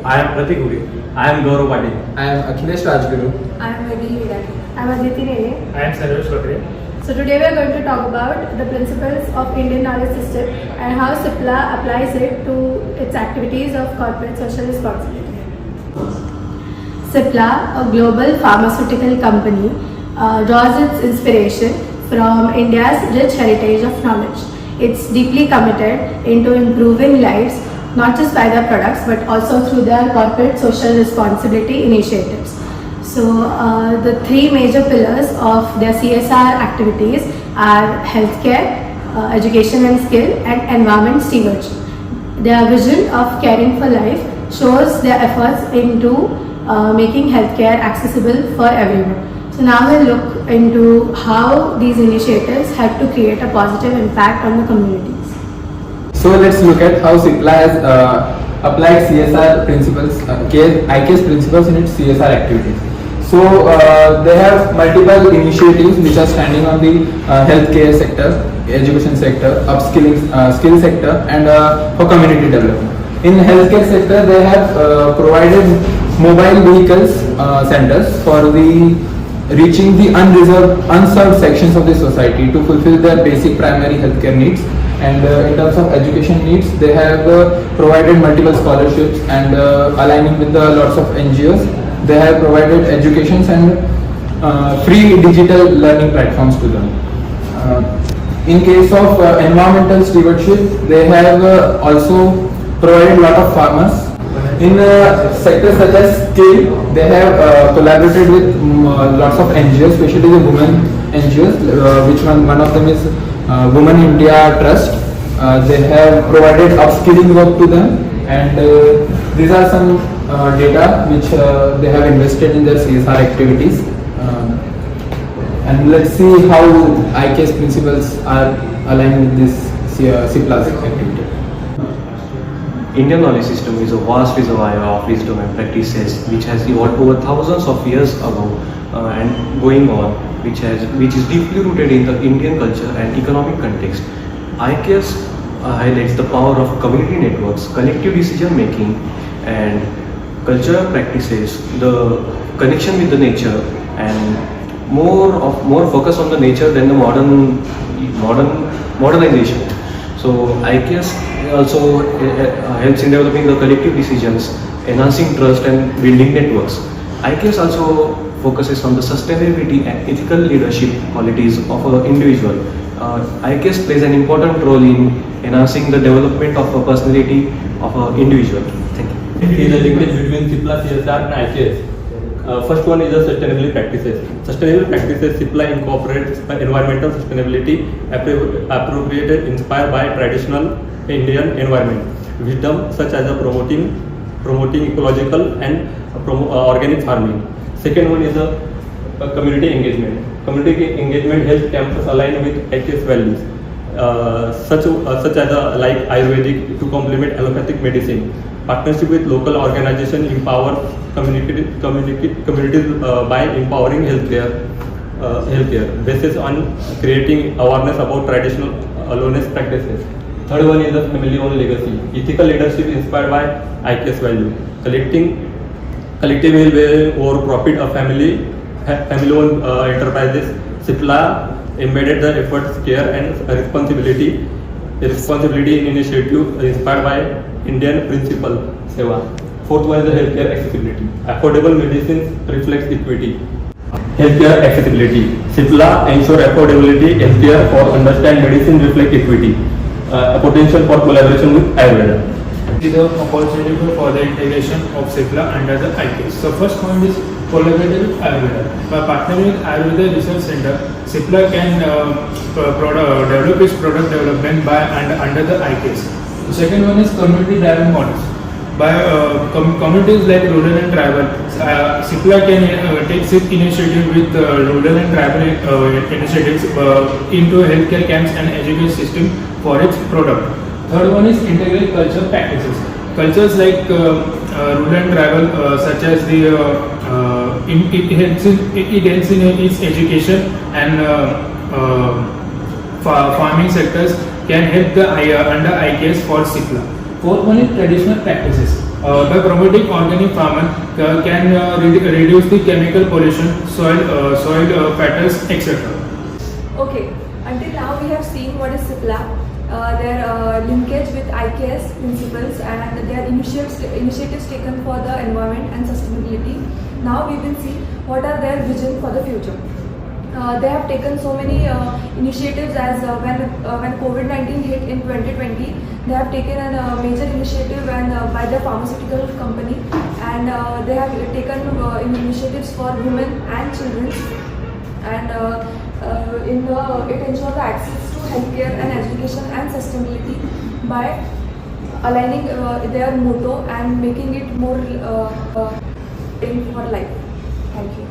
I am Pratik Uri. I am Gaurav Patil. I am Akhilesh Rajguru. I am Reddy. I am Aditi Nene. I am Sarvesh Godrej. So today we are going to talk about the principles of Indian knowledge system and how Cipla applies it to its activities of corporate social responsibility. Cipla, a global pharmaceutical company, draws its inspiration from India's rich heritage of knowledge. It's deeply committed into improving lives, not just by their products but also through their corporate social responsibility initiatives. So the three major pillars of their CSR activities are healthcare, education and skill, and environment stewardship. Their vision of caring for life shows their efforts into making healthcare accessible for everyone. So now we'll look into how these initiatives help to create a positive impact on the communities. So let's look at how Cipla has applied CSR principles, IKS principles in its CSR activities. So they have multiple initiatives which are standing on the healthcare sector, education sector, upskilling skill sector, and for community development. In healthcare sector, they have provided mobile vehicles centers for reaching the unserved sections of the society to fulfill their basic primary healthcare needs. And in terms of education needs, they have provided multiple scholarships and aligning with the lots of NGOs. They have provided educations and free digital learning platforms to them. In case of environmental stewardship, they have also provided a lot of farmers. In sectors such as skill, they have collaborated with lots of NGOs, especially the women NGOs, which one of them is Women India Trust. They have provided upskilling work to them, and these are some data which they have invested in their CSR activities. And let's see how IKS principles are aligned with this Cipla's activity. Indian knowledge system is a vast reservoir of wisdom and practices which has evolved over thousands of years ago and going on, which is deeply rooted in the Indian culture and economic context. IKS highlights the power of community networks, collective decision making, and cultural practices, the connection with the nature, and more focus on the nature than the modernization. So IKS also helps in developing the collective decisions, enhancing trust and building networks. IKS also focuses on the sustainability and ethical leadership qualities of an individual. IKS plays an important role in enhancing the development of a personality of an individual. Thank you. It is a linkage between Cipla CSR and IKS. First one is the sustainability practices. Sustainable practices, Cipla incorporates environmental sustainability appropriated inspired by traditional Indian environment wisdom such as promoting ecological and organic farming. Second one is the community engagement. Community engagement helps campus align with IKS values, such as like Ayurvedic to complement allopathic medicine. Partnership with local organizations empower communities by empowering healthcare based on creating awareness about traditional wellness practices. Third one is the family-owned legacy. Ethical leadership inspired by IKS value. Collective will over profit of family-owned enterprises. Cipla embedded the efforts, care, and responsibility in initiative inspired by Indian principle Seva. Fourth one is the healthcare accessibility. Affordable medicines reflects equity. Healthcare accessibility. Cipla ensure affordability healthcare for understand medicine reflect equity. A potential for collaboration with Ayurveda. The opportunity for further integration of Cipla under the IKS. So first point is collaborating with Ayurveda. By partnering with Ayurveda Research Center, Cipla can develop its product development under the IKS. The second one is community driven models. By communities like rural and tribal, Cipla can take its initiative with rural and tribal initiatives into healthcare camps and education system for its product. Third one is integrate culture practices. Cultures like rural and tribal, such as it helps in its education and farming sectors can help the under IKS for Cipla. Fourth one is traditional practices. by promoting organic farming can reduce the chemical pollution, soil patterns, etc. Okay, until now we have seen what is Cipla, their linkage with IKS principles and their initiatives taken for the environment and sustainability. Now we will see what are their vision for the future. They have taken so many initiatives as when COVID-19 hit in 2020, they have taken a major initiative and by the pharmaceutical company, and they have taken initiatives for women and children, and it ensures the access to healthcare and education and sustainability by aligning their motto and making it more for life. Thank you.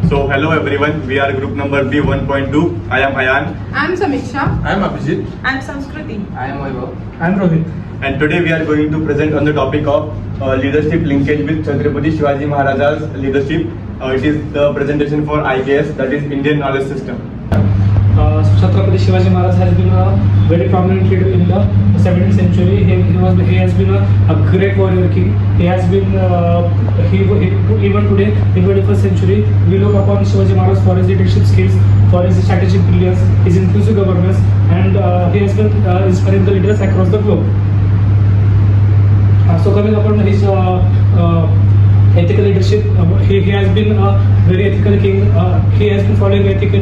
So hello everyone, we are group number B1.2. I am Ayan I am Samiksha. I am Abhijit. I am Samskriti. I am Vaibhav. I am Rohit. and today we are going to present on the topic of leadership linkage with Chhatrapati Shivaji Maharaj's leadership. It is the presentation for IKS, that is Indian Knowledge System. Chhatrapati Shivaji Maharaj has been a very prominent leader in the 17th century. He has been a great warrior king. He has been even today in 21st century we look upon Shivaji Maharaj for his leadership skills, for his strategic brilliance, his inclusive governance, and he has been inspiring the leaders across the globe. So coming upon his ethical leadership, he has been a very ethical king. He has been following ethical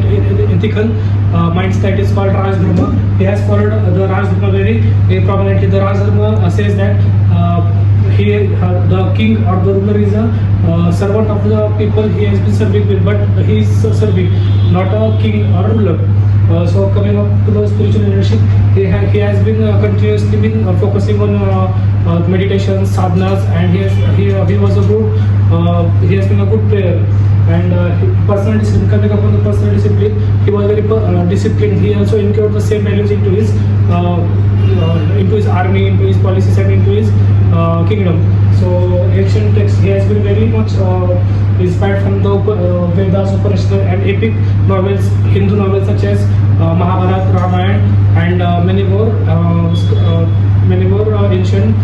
mindset is called Raj Dharma. He has followed the Raj Dharma very prominently. The Raj Dharma says that the king or the ruler is a servant of the people he has been serving with, but he is serving, not a king or ruler. So coming up to the spiritual leadership, he has been continuously been focusing on meditation, sadhanas, and he was a good he has been a good player. And personal discipline, coming up on the personal discipline, he was very disciplined. He also included the same values into his army, into his policies, and into his kingdom. So ancient texts, he has been very much inspired from the Vedas, Upanishads, and epic novels, Hindu novels such as Mahabharata, Ramayana, and many more ancient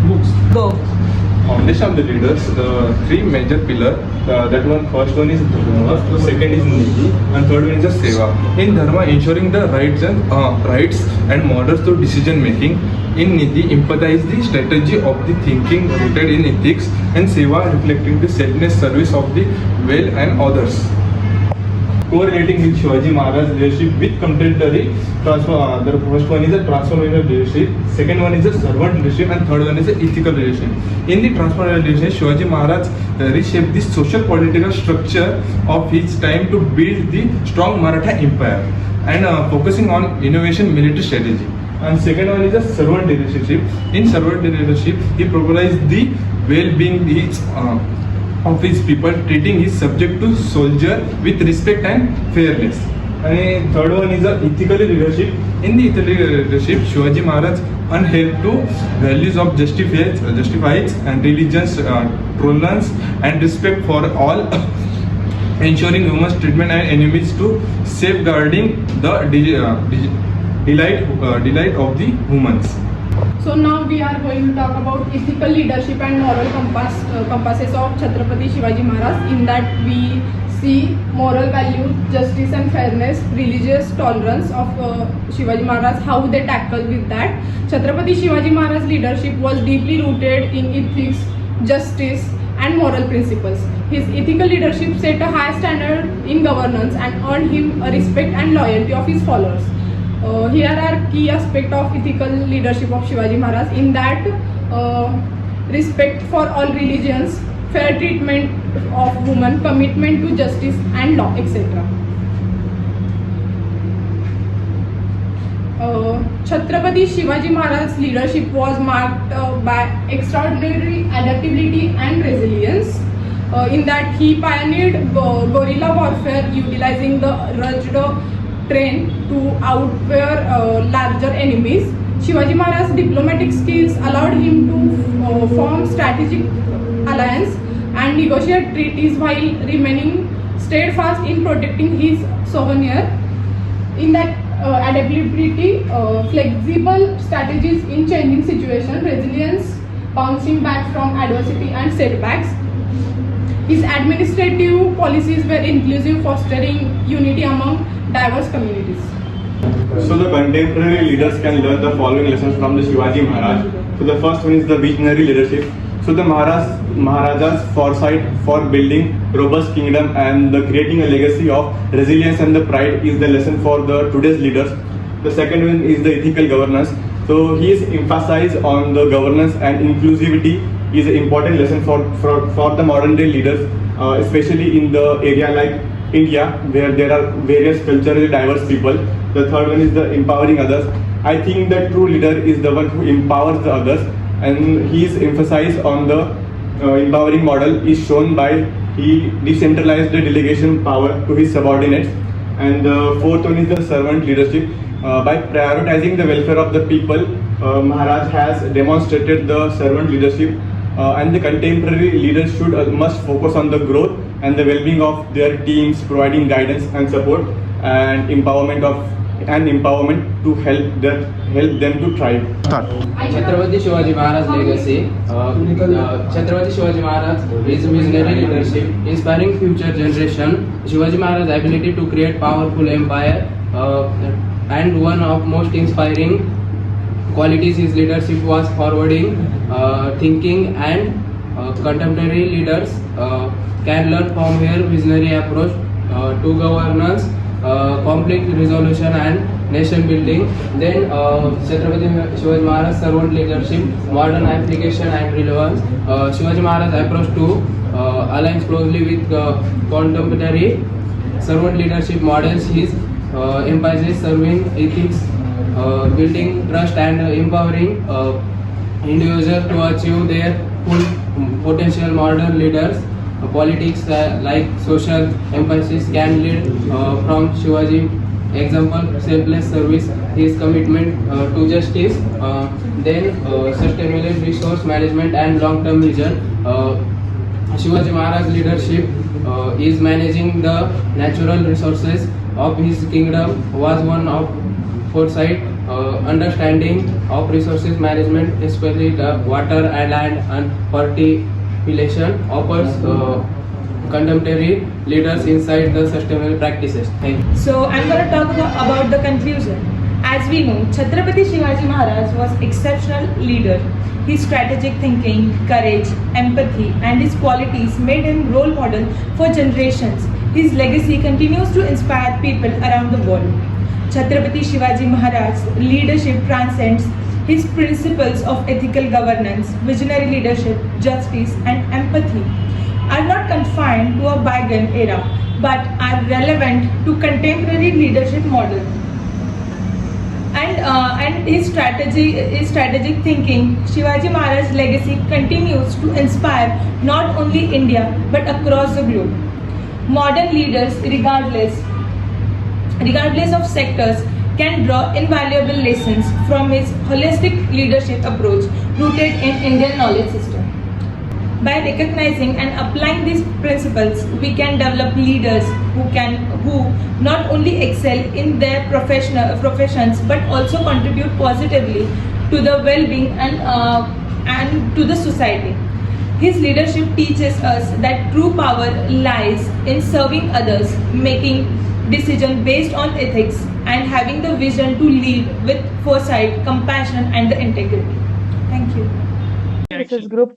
books. Go. Foundation of the leaders, the three major pillars. First one is Dharma, second is Niti, and third one is the Seva. In Dharma, ensuring the rights and models to decision making. In Niti, empathize the strategy of the thinking rooted in ethics, and Seva, reflecting the selfless service of the well and others. Correlating with Shivaji Maharaj leadership with contemporary the first one is the transformational leadership, second one is the servant leadership, and third one is the ethical leadership. In the transformational leadership, Shivaji Maharaj reshaped the social political structure of his time to build the strong Maratha empire and focusing on innovation military strategy. And second one is the servant leadership. In servant leadership, he prioritized the well-being of his people, treating his subject to soldier with respect and fairness. And third one is the ethical leadership. In the ethical leadership, Shivaji Maharaj adhered to values of justice and religious tolerance and respect for all, ensuring human treatment and enemies to safeguarding the delight of the humans. So now we are going to talk about ethical leadership and moral compasses of Chhatrapati Shivaji Maharaj. In that we see moral values, justice and fairness, religious tolerance of Shivaji Maharaj, how they tackle with that. Chhatrapati Shivaji Maharaj's leadership was deeply rooted in ethics, justice and moral principles. His ethical leadership set a high standard in governance and earned him a respect and loyalty of his followers. Here are key aspects of ethical leadership of Shivaji Maharaj. In that, respect for all religions, fair treatment of women, commitment to justice and law, etc. Chhatrapati Shivaji Maharaj's leadership was marked by extraordinary adaptability and resilience. In that, he pioneered guerrilla warfare, utilizing the rugged terrain to outwear larger enemies. Shivaji Maharaj's diplomatic skills allowed him to form strategic alliance and negotiate treaties while remaining steadfast in protecting his sovereignty. In that adaptability, flexible strategies in changing situations, resilience bouncing back from adversity and setbacks. His administrative policies were inclusive, fostering unity among diverse communities. So the contemporary leaders can learn the following lessons from the Shivaji Maharaj. So the first one is the visionary leadership. So the Maharaja's foresight for building robust kingdom and the creating a legacy of resilience and the pride is the lesson for the today's leaders. The second one is the ethical governance. So he is emphasized on the governance and inclusivity is an important lesson for the modern day leaders, especially in the area like India, where there are various culturally diverse people. The third one is the empowering others. I think the true leader is the one who empowers the others, and he is emphasized on the empowering model is shown by he decentralized the delegation power to his subordinates. And the fourth one is the servant leadership. By prioritizing the welfare of the people, Maharaj has demonstrated the servant leadership, and the contemporary leaders should must focus on the growth and the well-being of their teams, providing guidance and support and empowerment to help them to thrive. Chhatrapati Shivaji Maharaj legacy. Chhatrapati Shivaji Maharaj is visionary leadership, inspiring future generation. Shivaji Maharaj's ability to create powerful empire, and one of most inspiring qualities his leadership was forwarding thinking, and contemporary leaders can learn from her visionary approach to governance, conflict resolution and nation building. Then Chhatrapati Shivaji Maharaj servant leadership, modern application and relevance. Shivaji Maharaj approach to aligns closely with contemporary servant leadership models. His emphasizes serving ethics, building trust and empowering individuals to achieve their full potential. Modern leaders politics like social emphasis can lead from Shivaji example selfless service, his commitment to justice, then sustainable resource management and long-term vision. Shivaji Maharaj leadership is managing the natural resources of his kingdom was one of foresight, understanding of resources management, especially the water and land and fertilization, offers contemporary leaders inside the sustainable practices. Thank you. So I'm going to talk about the conclusion. As we know, Chhatrapati Shivaji Maharaj was exceptional leader. His strategic thinking, courage, empathy and his qualities made him role model for generations. His legacy continues to inspire people around the world. Chhatrapati Shivaji Maharaj's leadership transcends his principles of ethical governance, visionary leadership, justice and empathy are not confined to a bygone era but are relevant to contemporary leadership model. And his strategic thinking, Shivaji Maharaj's legacy continues to inspire not only India but across the globe. Modern leaders, regardless of sectors, can draw invaluable lessons from his holistic leadership approach rooted in Indian knowledge system. By recognizing and applying these principles, we can develop leaders who not only excel in their professions but also contribute positively to the well-being and to the society. His leadership teaches us that true power lies in serving others, making decisions based on ethics, and having the vision to lead with foresight, compassion, and the integrity. Thank you. This is group.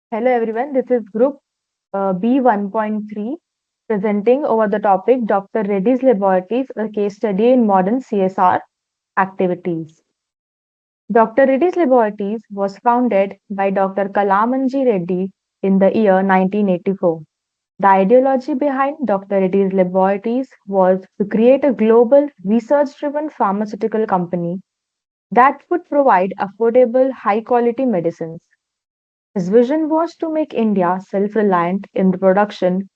Hello everyone, this is group B1.3 presenting over the topic Dr. Reddy's Laboratories, a case study in modern CSR activities. Dr. Reddy's Laboratories was founded by Dr. Kalamanji Reddy in the year 1984. The ideology behind Dr. Reddy's Laboratories was to create a global research-driven pharmaceutical company that would provide affordable, high-quality medicines. His vision was to make India self-reliant in the production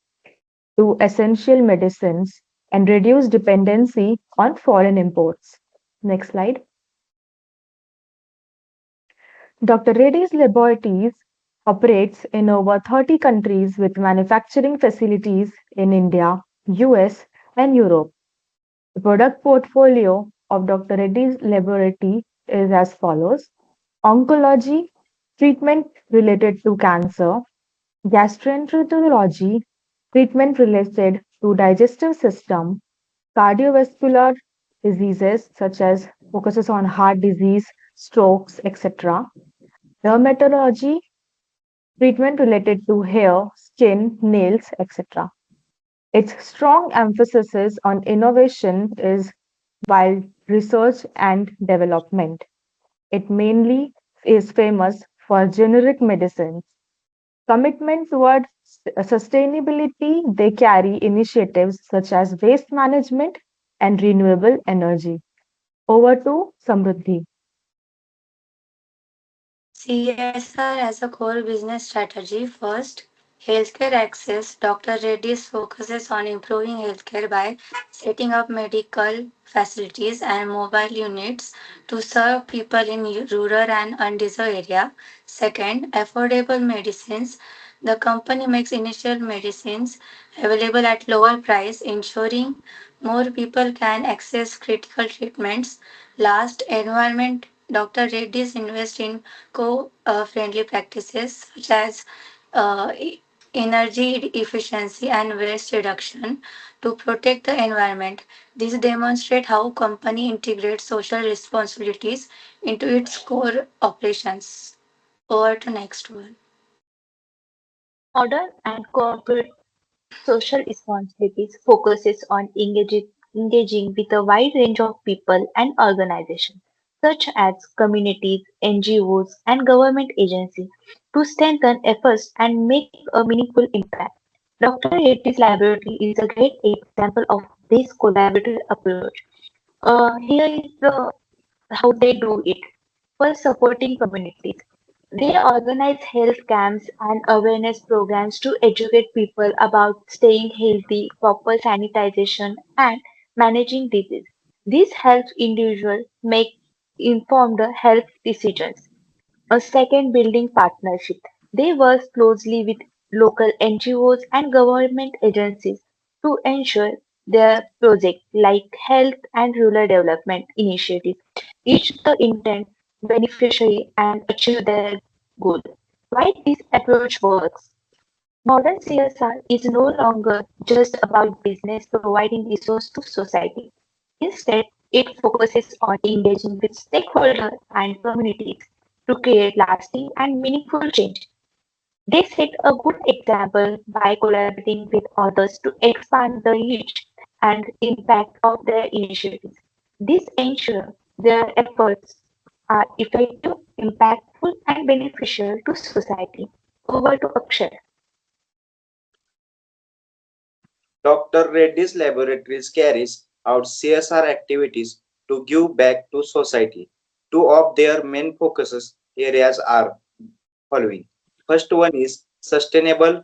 to essential medicines and reduce dependency on foreign imports. Next slide. Dr. Reddy's Laboratories operates in over 30 countries with manufacturing facilities in India, US, and Europe. The product portfolio of Dr. Reddy's Laboratory is as follows. Oncology, treatment related to cancer. Gastroenterology, treatment related to digestive system. Cardiovascular diseases such as focuses on heart disease, strokes, etc. Dermatology, treatment related to hair, skin, nails, etc. Its strong emphasis is on innovation is while research and development. It mainly is famous for generic medicines. Commitment toward sustainability, they carry initiatives such as waste management and renewable energy. Over to Samruddhi. CSR as a core business strategy. First, healthcare access. Dr. Reddy's focuses on improving healthcare by setting up medical facilities and mobile units to serve people in rural and undeserved area. Second, affordable medicines. The company makes initial medicines available at lower price, ensuring more people can access critical treatments. Last, environment. Dr. Reddy's invest in co-friendly practices such as uh, e- energy efficiency and waste reduction to protect the environment. This demonstrates how company integrates social responsibilities into its core operations. Over to next one. Modern and corporate social responsibilities focuses on engaging with a wide range of people and organizations, such as communities, NGOs, and government agencies, to strengthen efforts and make a meaningful impact. Dr. Reddy's laboratory is a great example of this collaborative approach. Here is how they do it. First, supporting communities. They organize health camps and awareness programs to educate people about staying healthy, proper sanitization, and managing disease. This helps individuals make informed health decisions. A second, building partnership. They work closely with local NGOs and government agencies to ensure their projects like health and rural development initiatives reach the intent beneficiary and achieve their goal. Why this approach works? Modern CSR is no longer just about business providing resources to society. Instead, it focuses on engaging with stakeholders and communities to create lasting and meaningful change. They set a good example by collaborating with others to expand the reach and impact of their initiatives. This ensures their efforts are effective, impactful, and beneficial to society. Over to Akshay. Dr. Reddy's Laboratories carries out CSR activities to give back to society. Two of their main focuses areas are following. First one is sustainable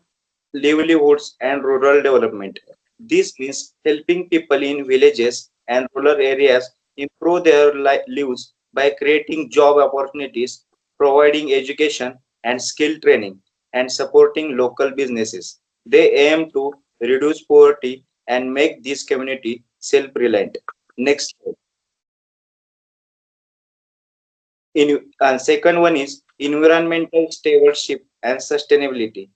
livelihoods and rural development. This means helping people in villages and rural areas improve their lives by creating job opportunities, providing education and skill training, and supporting local businesses. They aim to reduce poverty and make this community self-reliant. Next, and second one is environmental stewardship and sustainability.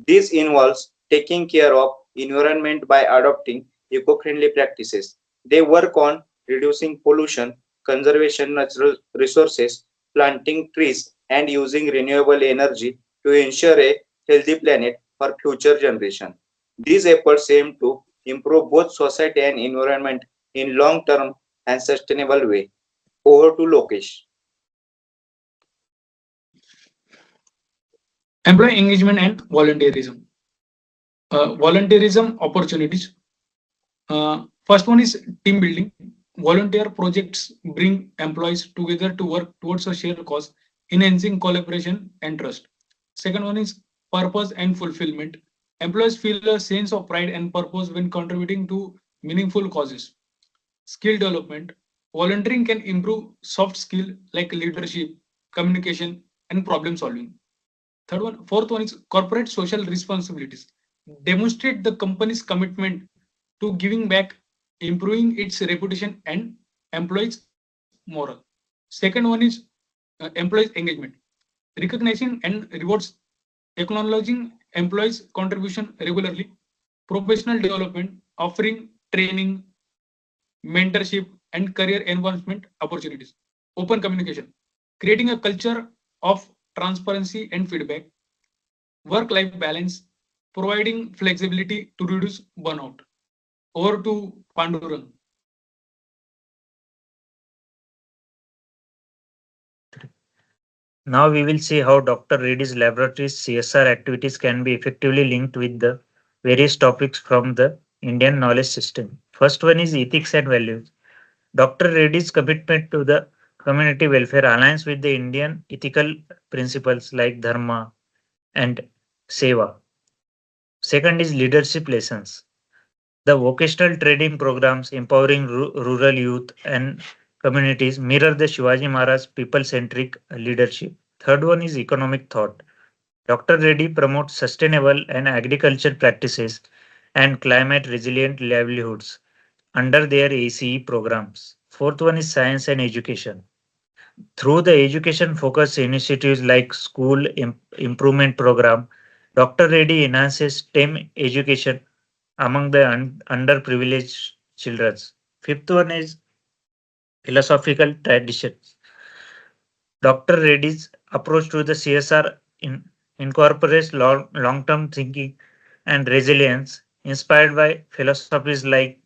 This involves taking care of environment by adopting eco-friendly practices. They work on reducing pollution, conservation natural resources, planting trees, and using renewable energy to ensure a healthy planet for future generation. These efforts aim to improve both society and environment in long-term and sustainable way. Over to Lokesh. Employee engagement and volunteerism. Volunteerism opportunities. First one is team building. Volunteer projects bring employees together to work towards a shared cause, enhancing collaboration and trust. Second one is purpose and fulfillment. Employees feel a sense of pride and purpose when contributing to meaningful causes. Skill development. Volunteering can improve soft skill like leadership, communication, and problem solving. Fourth one is corporate social responsibilities. Demonstrate the company's commitment to giving back, improving its reputation and employees' moral. Second one is employees engagement, recognizing and rewards, acknowledging employees contribution regularly, professional development, offering training, mentorship and career advancement opportunities, open communication, creating a culture of transparency and feedback, work life balance, providing flexibility to reduce burnout. Over to Pandurang. Now we will see how Dr. Reddy's Laboratories CSR activities can be effectively linked with the various topics from the Indian knowledge system. First one is ethics and values. Dr. Reddy's commitment to the community welfare aligns with the Indian ethical principles like Dharma and Seva. Second is leadership lessons. The vocational training programs empowering rural youth and communities mirror the Shivaji Maharaj people-centric leadership. Third one is economic thought. Dr. Reddy promotes sustainable and agriculture practices and climate resilient livelihoods under their ACE programs. Fourth one is science and education. Through the education focused initiatives like school improvement program, Dr. Reddy enhances STEM education among the underprivileged children. Fifth one is philosophical traditions. Dr. Reddy's approach to the CSR incorporates long-term thinking and resilience inspired by philosophies like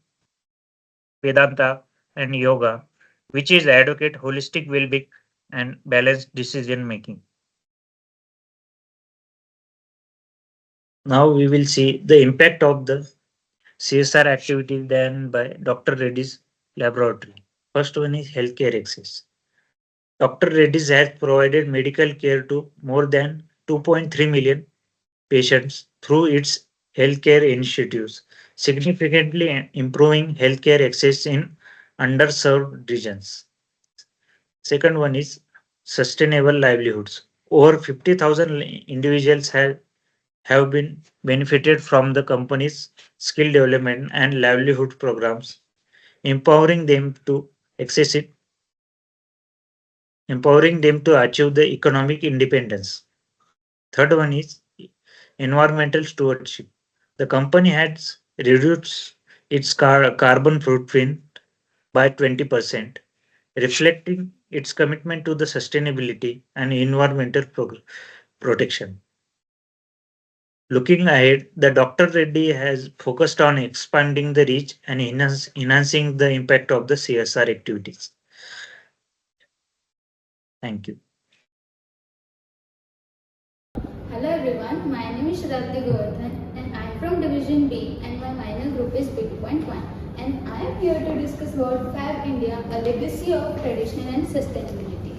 Vedanta and yoga, which is advocate holistic well-being and balanced decision making. Now we will see the impact of the CSR activity done by Dr. Reddy's laboratory. First one is healthcare access. Dr. Reddy's has provided medical care to more than 2.3 million patients through its healthcare initiatives, significantly improving healthcare access in underserved regions. Second one is sustainable livelihoods. Over 50,000 individuals have been benefited from the company's skill development and livelihood programs, empowering them to achieve the economic independence. Third one is environmental stewardship. The company has reduced its carbon footprint by 20%, reflecting its commitment to the sustainability and environmental protection. Looking ahead, the Dr. Reddy has focused on expanding the reach and enhancing the impact of the CSR activities. Thank you. Hello everyone, my name is Reddy and I am from Division B and my minor group is B2.1 and I am here to discuss about Fabindia, a legacy of tradition and sustainability.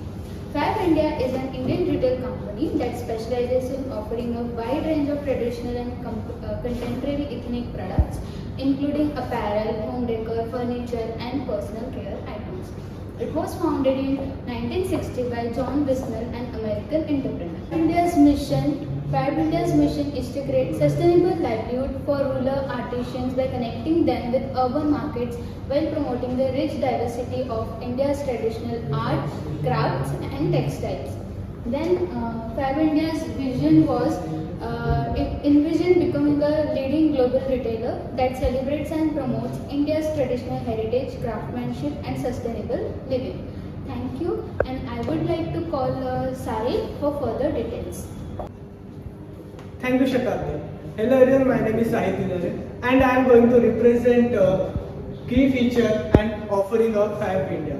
Fabindia is an Indian retail company that specializes in offering a wide range of traditional and contemporary ethnic products including apparel, home decor, furniture and personal care items. It was founded in 1960 by John Bisnell, an American entrepreneur. Fabindia's mission is to create sustainable livelihood for rural artisans by connecting them with urban markets while promoting the rich diversity of India's traditional art, crafts and textiles. Then Fabindia's vision was it envisioned becoming a leading global retailer that celebrates and promotes India's traditional heritage, craftsmanship and sustainable living. Thank you, and I would like to call Sai for further details. Thank you, Shakardi. Hello everyone, my name is Sai and I am going to represent key feature and offering of Fabindia.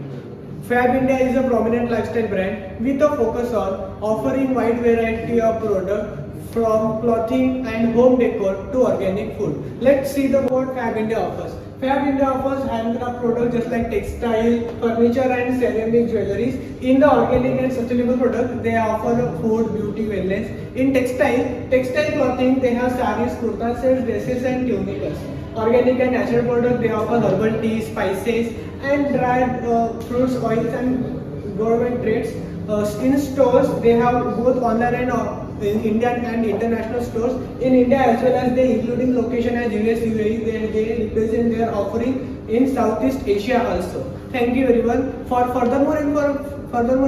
Fabindia is a prominent lifestyle brand with a focus on offering wide variety of products from clothing and home decor to organic food. Let's see what Fabindia offers. Fabindia offers handcraft products just like textile, furniture and ceramic jewelries. In the organic and sustainable product, they offer food, beauty, wellness. In textile clothing, they have saris, kurtas, sets, dresses and tunicas. Organic and natural product, they offer herbal tea, spices and dried fruits, oils and government trades. In stores, they have both online and in Indian and international stores. In India as well as they including location as US, UAE, they represent their offering in Southeast Asia also. Thank you everyone. For furthermore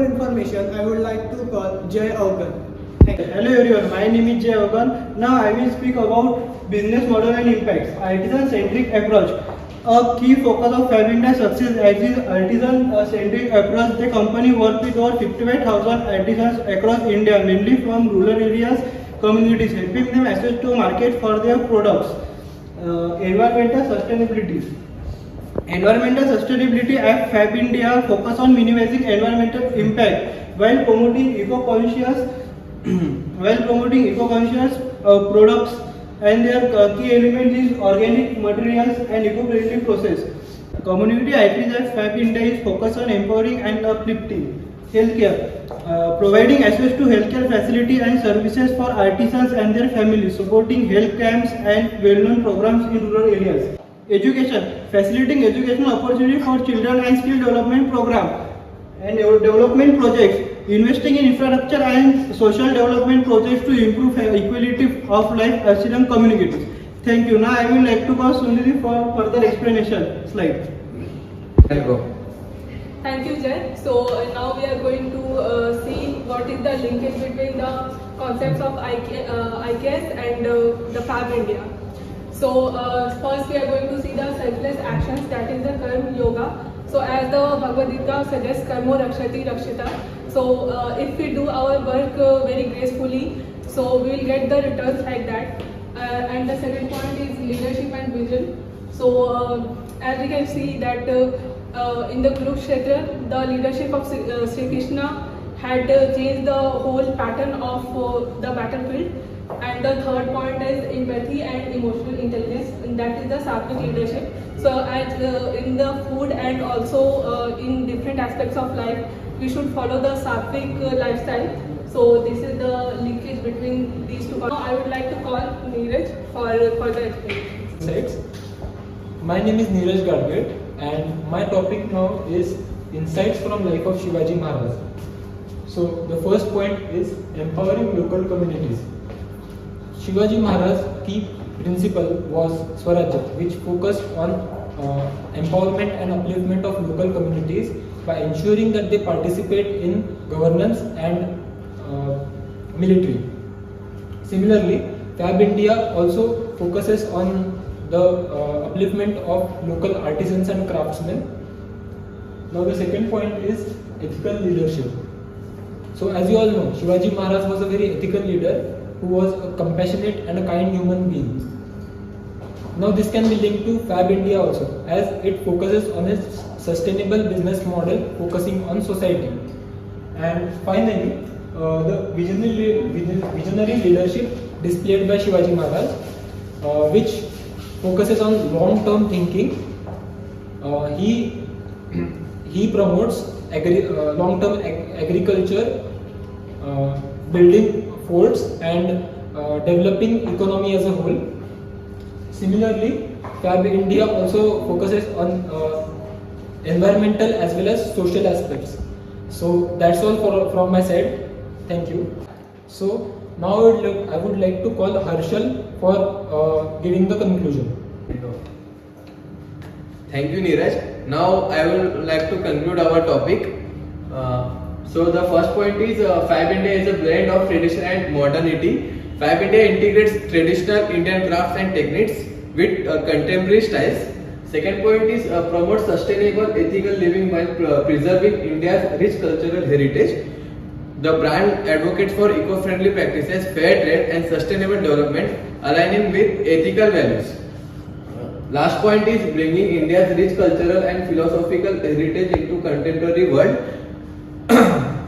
information, I would like to call Jay Augan. Hello everyone, my name is Jay Augan. Now I will speak about business model and impacts. Artisan-centric approach. A key focus of Fabindia success as is artisan-centric approach. The company works with over 55,000 artisans across India, mainly from rural areas, communities, helping them access to market for their products. Environmental sustainability. Environmental sustainability at Fabindia focus on minimizing environmental impact while promoting eco-conscious products, and their key element is organic materials and eco-friendly process. Community outreach at Fabindia is focused on empowering and uplifting. Healthcare, providing access to healthcare facilities and services for artisans and their families, supporting health camps and well-known programs in rural areas. Education, facilitating educational opportunity for children and skill development program and development projects, investing in infrastructure and social development projects to improve equality of life Assyrian communities. Thank you. Now I will like to call Sunidhi for further explanation. Slide. Thank you, Jay. So now we are going to see what is the linkage between the concepts of IKS and the Fab India. So first we are going to see the selfless actions, that is the karma yoga. So as the Bhagavad Gita suggests, karmo rakshati rakshita. So if we do our work very gracefully, so we will get the returns like that. And the second point is leadership and vision. So as we can see that in the Kurukshetra, the leadership of Sri Krishna had changed the whole pattern of the battlefield. And the third point is empathy and emotional intelligence, and that is the sattvic leadership. So as in the food and also in different aspects of life, we should follow the sattvic lifestyle. So this is the linkage between these two. Now I would like to call Neeraj for further explanation. My name is Neeraj Gadgil and my topic now is insights from life of Shivaji Maharaj. So the first point is empowering local communities. Shivaji Maharaj's key principle was Swarajya, which focused on empowerment and upliftment of local communities by ensuring that they participate in governance and military. Similarly, Fab India also focuses on the upliftment of local artisans and craftsmen. Now the second point is ethical leadership. So as you all know, Shivaji Maharaj was a very ethical leader who was a compassionate and a kind human being. Now this can be linked to Fab India also, as it focuses on a sustainable business model focusing on society. And finally, the visionary leadership displayed by Shivaji Maharaj, which focuses on long-term thinking. He promotes long-term agriculture, building forts and developing economy as a whole. Similarly, Fab India also focuses on environmental as well as social aspects. So that's all from my side. Thank you. So now I would like to call Harshal for giving the conclusion. Thank you, Neeraj. Now I would like to conclude our topic. So the first point is Fab India is a blend of tradition and modernity. Fab India integrates traditional Indian crafts and techniques with contemporary styles. Second point is promotes sustainable ethical living while preserving India's rich cultural heritage. The brand advocates for eco-friendly practices, fair trade and sustainable development, aligning with ethical values. Last point is bringing India's rich cultural and philosophical heritage into contemporary world.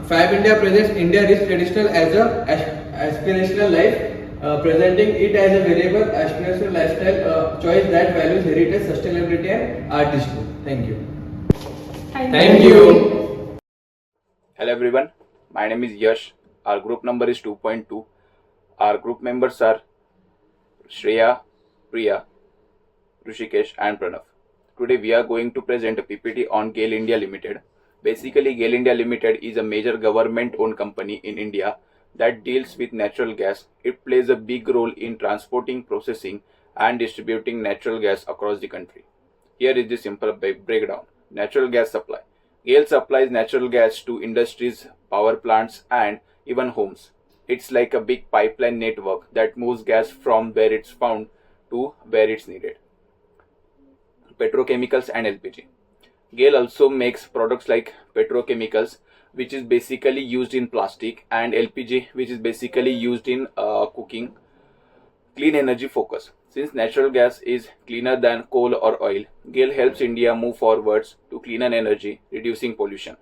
Fab India presents India's rich traditional as a aspirational life, presenting it as a variable aspirational lifestyle choice that values heritage, sustainability and artistry. Thank you. Thank you. Hello everyone, my name is Yash. Our group number is 2.2. Our group members are Shreya, Priya, Rushikesh and Pranav. Today we are going to present a PPT on GAIL India Limited. Basically, GAIL India Limited is a major government-owned company in India that deals with natural gas. It plays a big role in transporting, processing and distributing natural gas across the country. Here is the simple breakdown. Natural gas supply. GAIL supplies natural gas to industries, power plants, and even homes. It's like a big pipeline network that moves gas from where it's found to where it's needed. Petrochemicals and LPG. GAIL also makes products like petrochemicals, which is basically used in plastic, and LPG, which is basically used in cooking. Clean energy focus. Since natural gas is cleaner than coal or oil, GAIL helps India move forwards to cleaner energy, reducing pollution.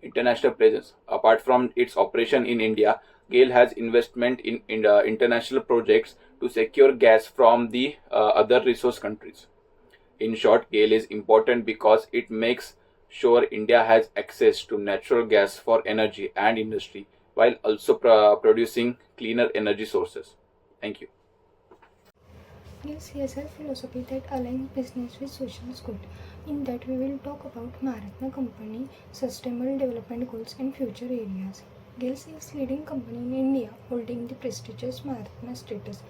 International presence. Apart from its operation in India, GAIL has investment in international projects to secure gas from the other resource countries. In short, GAIL is important because it makes sure India has access to natural gas for energy and industry while also producing cleaner energy sources. Thank you. GAIL CSR philosophy that aligns business with social good. In that we will talk about Maharatna Company, Sustainable Development Goals and future areas. GAIL is leading company in India holding the prestigious Maharatna status.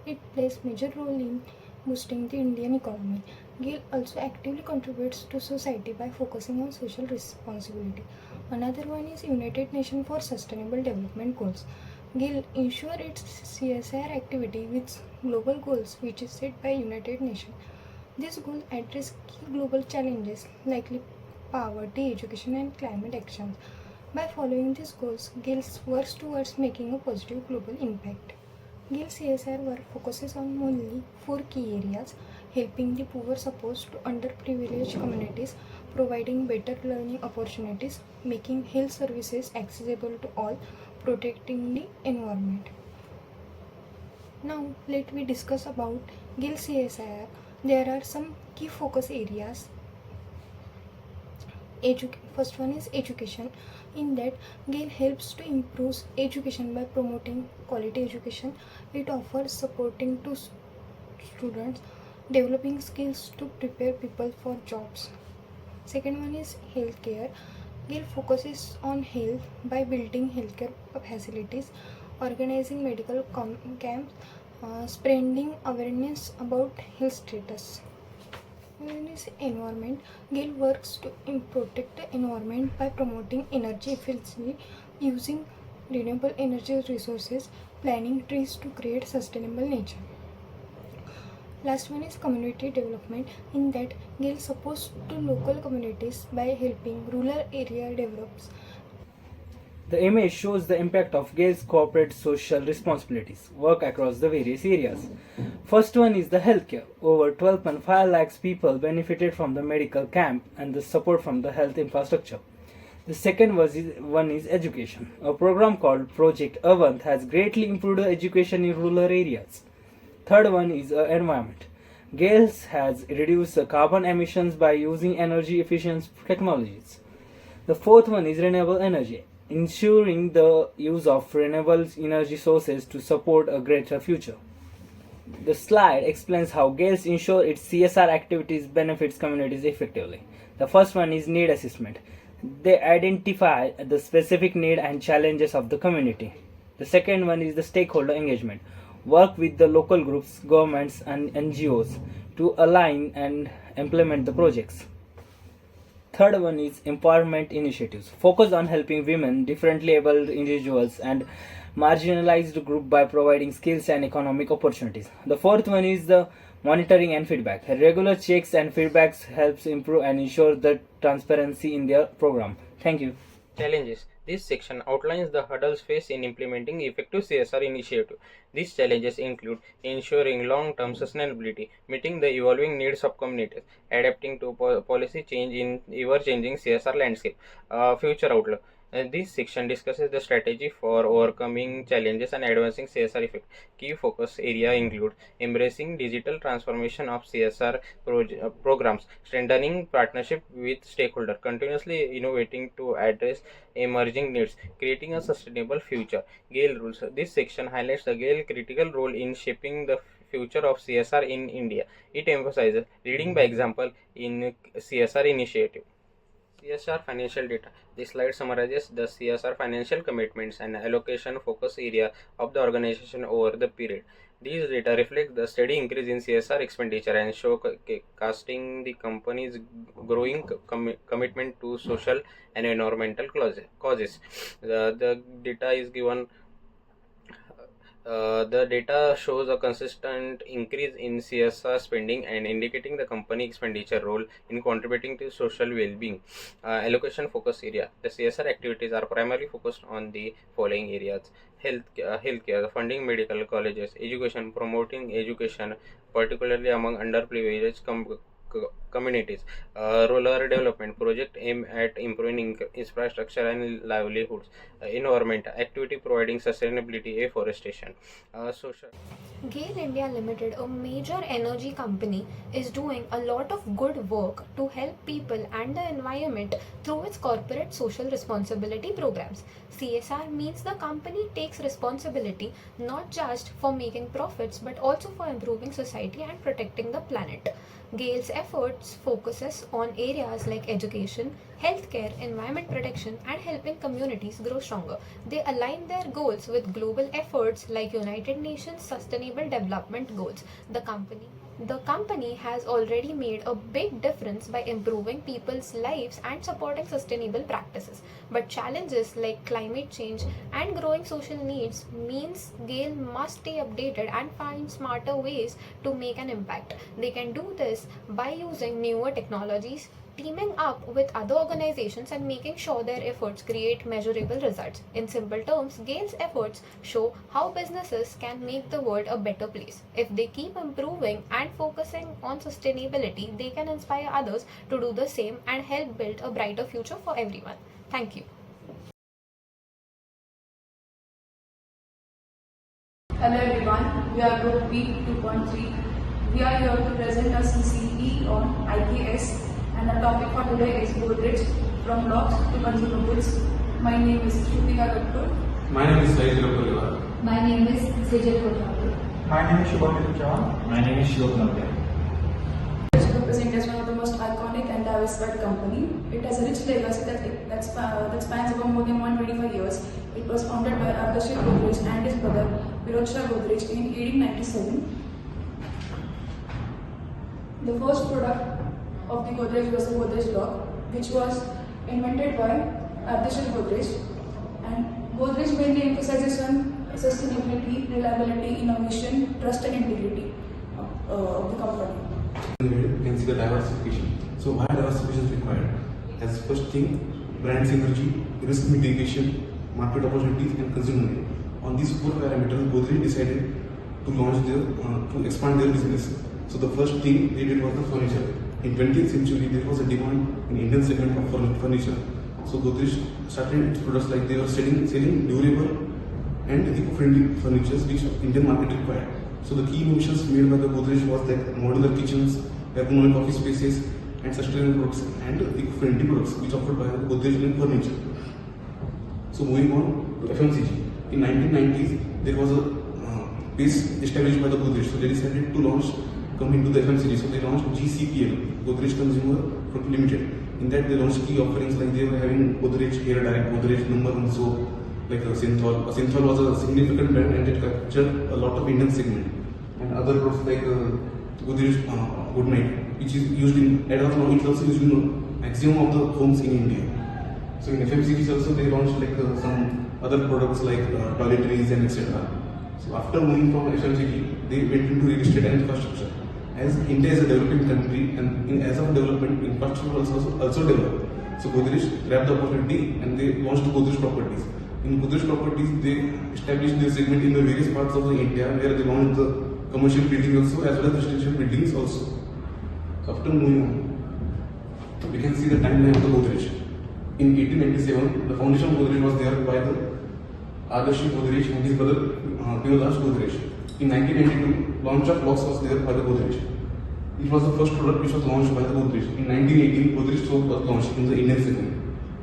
It plays major role in boosting the Indian economy. GAIL also actively contributes to society by focusing on social responsibility. Another one is United Nations for Sustainable Development Goals. GAIL ensure its CSR activity with global goals which is set by United Nations. These goals address key global challenges like poverty, education and climate actions. By following these goals, GAIL works towards making a positive global impact. GAIL CSR work focuses on mainly 4 key areas: helping the poor supposed to underprivileged communities, providing better learning opportunities, making health services accessible to all, protecting the environment. Now let me discuss about GAIL CSR. There are some key focus areas. First one is education. In that, GAIL helps to improve education by promoting quality education. It offers supporting to students, developing skills to prepare people for jobs. Second one is healthcare. GAIL focuses on health by building healthcare facilities, organizing medical camps, spreading awareness about health status. One is environment. GAIL works to protect the environment by promoting energy efficiency, using renewable energy resources, planting trees to create sustainable nature. Last one is community development. In that, GAIL supports to local communities by helping rural area develops. The image shows the impact of GAIL's corporate social responsibilities work across the various areas. First one is the healthcare. Over 12.5 lakhs people benefited from the medical camp and the support from the health infrastructure. The second one is education. A program called Project Avant has greatly improved education in rural areas. Third one is environment. GAIL has reduced carbon emissions by using energy efficient technologies. The fourth one is renewable energy, ensuring the use of renewable energy sources to support a greater future. The slide explains how GAIL ensure its CSR activities benefits communities effectively. The first one is need assessment. They identify the specific need and challenges of the community. The second one is the stakeholder engagement. Work with the local groups, governments and NGOs to align and implement the projects. Third one is empowerment initiatives. Focus on helping women, differently abled individuals and marginalized groups by providing skills and economic opportunities. The fourth one is the monitoring and feedback. Regular checks and feedbacks helps improve and ensure the transparency in their program. Thank you. Challenges. This section outlines the hurdles faced in implementing effective CSR initiative. These challenges include ensuring long-term sustainability, meeting the evolving needs of communities, adapting to policy change in ever-changing CSR landscape. Future outlook. This section discusses the strategy for overcoming challenges and advancing CSR effect. Key focus area include embracing digital transformation of CSR programs, strengthening partnership with stakeholders, continuously innovating to address emerging needs, creating a sustainable future. GAIL rules. This section highlights the GAIL critical role in shaping the future of CSR in India. It emphasizes leading by example in CSR initiative. CSR financial data. This slide summarizes the CSR financial commitments and allocation focus area of the organization over the period. These data reflect the steady increase in CSR expenditure and show casting the company's growing commitment to social and environmental causes. The data is given. The data shows a consistent increase in CSR spending and indicating the company expenditure role in contributing to social well-being. Allocation focus area. The CSR activities are primarily focused on the following areas: healthcare, funding medical colleges, education, promoting education, particularly among underprivileged communities, rural development project aim at improving infrastructure and livelihoods, environment activity providing sustainability, afforestation, social. GAIL India Limited, a major energy company, is doing a lot of good work to help people and the environment through its corporate social responsibility programs. CSR means the company takes responsibility not just for making profits but also for improving society and protecting the planet. GAIL's efforts focuses on areas like education, healthcare, environment protection, and helping communities grow stronger. They align their goals with global efforts like United Nations Sustainable Development Goals. The company has already made a big difference by improving people's lives and supporting sustainable practices. But challenges like climate change and growing social needs means GAIL must stay updated and find smarter ways to make an impact. They can do this by using newer technologies, teaming up with other organizations, and making sure their efforts create measurable results. In simple terms, GAIL's efforts show how businesses can make the world a better place. If they keep improving and focusing on sustainability, they can inspire others to do the same and help build a brighter future for everyone. Thank you. Hello everyone, we are Group B 2.3. We are here to present a CCE on IKS, and the topic for today is Godrej, from locks to consumer goods. My name is Shrutika Kapoor. My name is Shivaji Maharaj. My name is Godrej Group. My name is Shivaji Maharaj. My name is Shivaji. Godrej Group is India's one of the most iconic and diversified company. It has a rich legacy that spans over more than 125 years. It was founded by Ardashir Godrej and his brother Piroj Shah Godrej in 1897. The first product of the Godrej was the Godrej lock, which was invented by Ardashir Godrej. And Godrej mainly emphasizes on sustainability, reliability, innovation, trust and integrity of the company. You can see the diversification. So why diversification is required? As first thing, brand synergy, risk mitigation, market opportunities, and consumer need. On these four parameters, Godrej decided to launch to expand their business. So the first thing they did was the furniture. In 20th century, there was a demand in Indian segment of furniture. So Godrej started its products like they were selling durable and eco-friendly furnitures which Indian market required. So the key innovations made by the Godrej was like modular kitchens, ergonomic office spaces, and sustainable products and eco-friendly products which offered by the Godrej in furniture. So moving on to FMCG. In 1990s, there was a base established by the Godrej. So they decided to come into the FMCG. So they launched GCPL, Godrej Consumer Product Limited. In that they launched key offerings like they were having Godrej Hair Direct, Godrej number 1 soap, like Synthol. Synthol was a significant brand and it captured a lot of Indian segment. And other products like Godrej Good Night, which is used in, as of now, it's also used in maximum of the homes in India. So in FMCGs also they launched like some other products like toiletries and etc. So after moving from FMCG, they went into real estate and infrastructure. As India is a developing country and as of development, infrastructure also developed. So Godrej grabbed the opportunity and they launched Godrej Properties. In Godrej Properties, they established their segment in the various parts of India where they launched the commercial buildings also as well as residential buildings also. So after moving on, we can see the timeline of the Godrej. In 1897, the foundation of Godrej was there by the Ardashir Godrej and his brother Piroj Godrej. In 1992, launch of locks was there by the Godrej. It was the first product which was launched by the Godrej. In 1918, Godrej soap was launched in the Indian segment.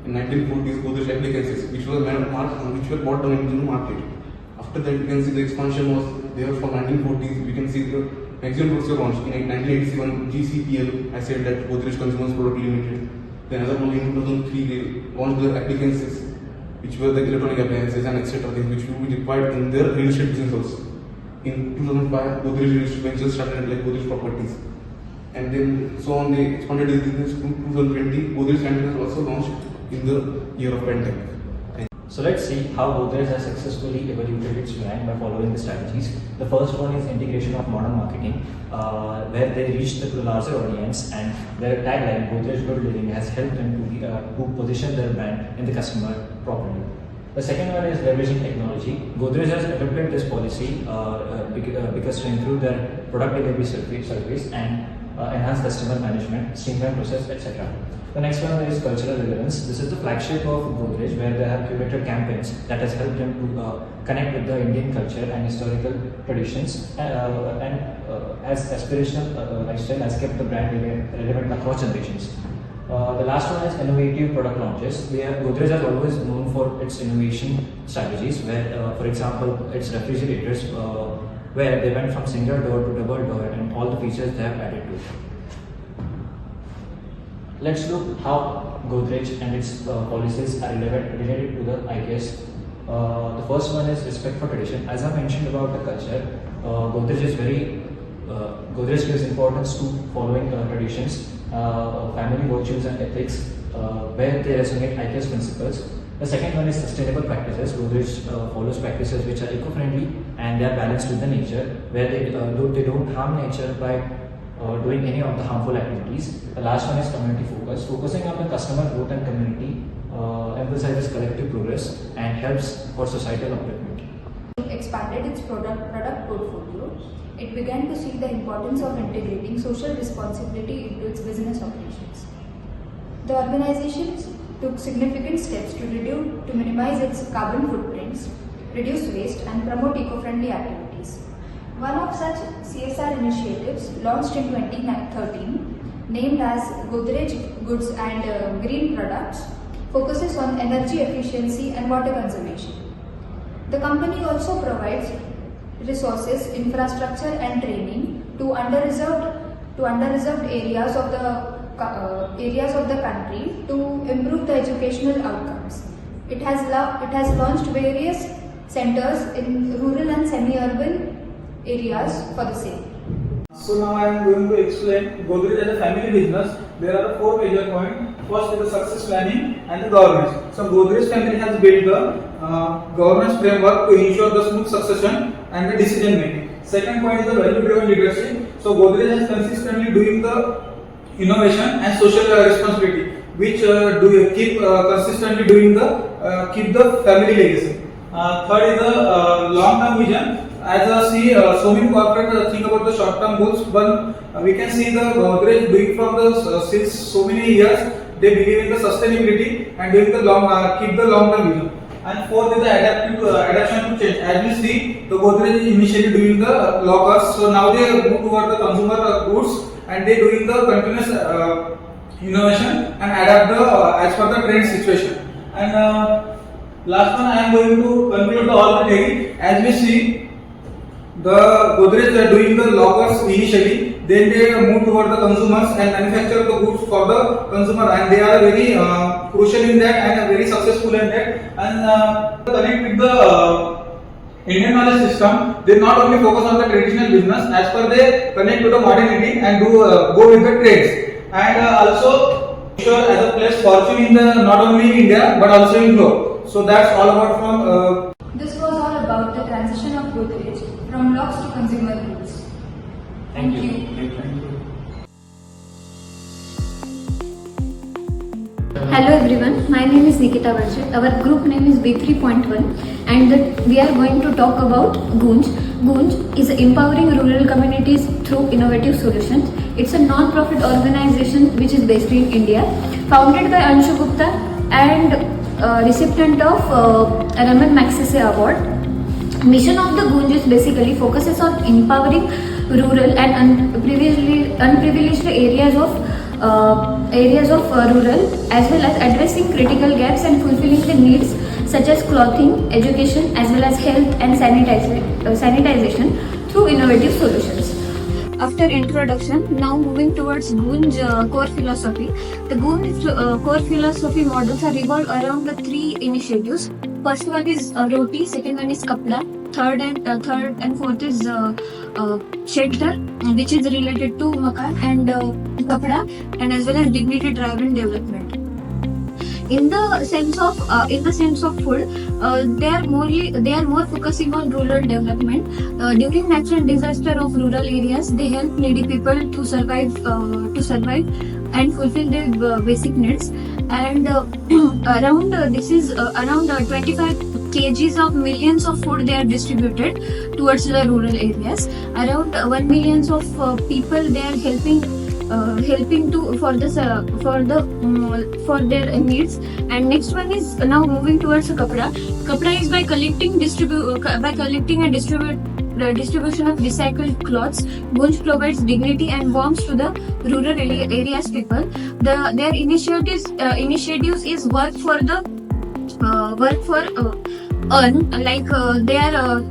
In 1940s, Godrej appliances, which were bought down into the market. After that, we can see the expansion was there for 1940s. We can see the maximum products were launched. In 1987, GCPL, I said that Godrej Consumer Product Limited. Then another one in 2003 they launched their appliances, which were the electronic appliances and etc. things which would be required in their real estate business also. In 2005, Godrej Real Estate Ventures started like Godrej Properties. And then so on they expanded this business to 2020. Godrej Limited was also launched in the year of pandemic. So let's see how Godrej has successfully evaluated its brand by following the strategies. The first one is integration of modern marketing, where they reach the larger audience, and their tagline Godrej Good Living has helped them to position their brand in the customer properly. The second one is leveraging technology. Godrej has adopted this policy because to improve their product delivery service and enhance customer management, streamline process, etc. The next one is cultural relevance. This is the flagship of Godrej, where they have curated campaigns that has helped them to connect with the Indian culture and historical traditions, and as aspirational lifestyle has kept the brand relevant across generations. The last one is innovative product launches. Godrej has always known for its innovation strategies, where, for example, its refrigerators, where they went from single door to double door, and all the features they have added to it. Let's look how Godrej and its policies are related to the IKS. The first one is respect for tradition. As I mentioned about the culture, Godrej gives importance to following traditions, family virtues and ethics, where they resonate IKS principles. The second one is sustainable practices. Godrej follows practices which are eco-friendly and they are balanced with the nature, where they don't harm nature by doing any of the harmful activities. The last one is community focus. Focusing on the customer growth and community emphasizes collective progress and helps for societal upliftment. Expanded its product portfolio, it began to see the importance of integrating social responsibility into its business operations. The organizations took significant steps to minimize its carbon footprints, reduce waste, and promote eco-friendly activities. One of such CSR initiatives launched in 2013, named as Godrej Goods and Green Products, focuses on energy efficiency and water conservation. The company also provides resources, infrastructure and training to under-reserved areas of the country to improve the educational outcomes. It has launched various centers in rural and semi-urban areas for the same. So now I am going to explain Godrej as a family business. There are 4 major points. First is the success planning and the governance. So Godrej family has built the governance framework to ensure the smooth succession and the decision making. Second point is the value driven leadership. So Godrej has consistently doing the innovation and social responsibility, which keep consistently doing keep the family legacy. Third is the long term vision. As I see, so many corporate think about the short term goals, but we can see the Godrej doing from the since so many years they believe in the sustainability and doing the keep the long term vision. And fourth is the adaptation to change. As we see, the Godrej is initially doing the lockers, so now they move toward the consumer goods and they doing the continuous innovation and adapt as per the trend situation. And last one, I am going to conclude all the theory. As we see, the Godrej are doing the lockers initially, then they move toward the consumers and manufacture the goods for the consumer, and they are very crucial in that and very successful in that. And connect with the Indian knowledge system, they not only focus on the traditional business, as per they connect to the modernity and go with the trades, and also sure as a place fortune in the not only in India but also in globe. So that's all about from. This was all about the transition of Godrej from locks to consumer goods. Thank you. Hello everyone, my name is Nikita Varsha. Our group name is B3.1 and we are going to talk about Goonj. Goonj is empowering rural communities through innovative solutions. It's a non-profit organization which is based in India, founded by Anshu Gupta and recipient of Raman Magsaysay Award. Mission of the Goonj is basically focuses on empowering rural and unprivileged areas of rural, as well as addressing critical gaps and fulfilling the needs such as clothing, education, as well as health and sanitization through innovative solutions. After introduction, now moving towards Goonj core philosophy. The Goonj core philosophy models are revolved around the three initiatives. First one is roti, second one is kapda, third and fourth is shelter, which is related to makan and kapda, and as well as dignity driven development. In the sense of food, they are more focusing on rural development. During natural disaster of rural areas, they help needy people to survive and fulfill their basic needs. And around 25 kgs of millions of food they are distributed towards the rural areas. Around 1 millions of people they are helping to for their needs. And next one is now moving towards kapda. Kapda is by collecting and distribution of recycled cloths. Goonj provides dignity and warmth to the rural areas people. Their initiatives is work for earn, like they are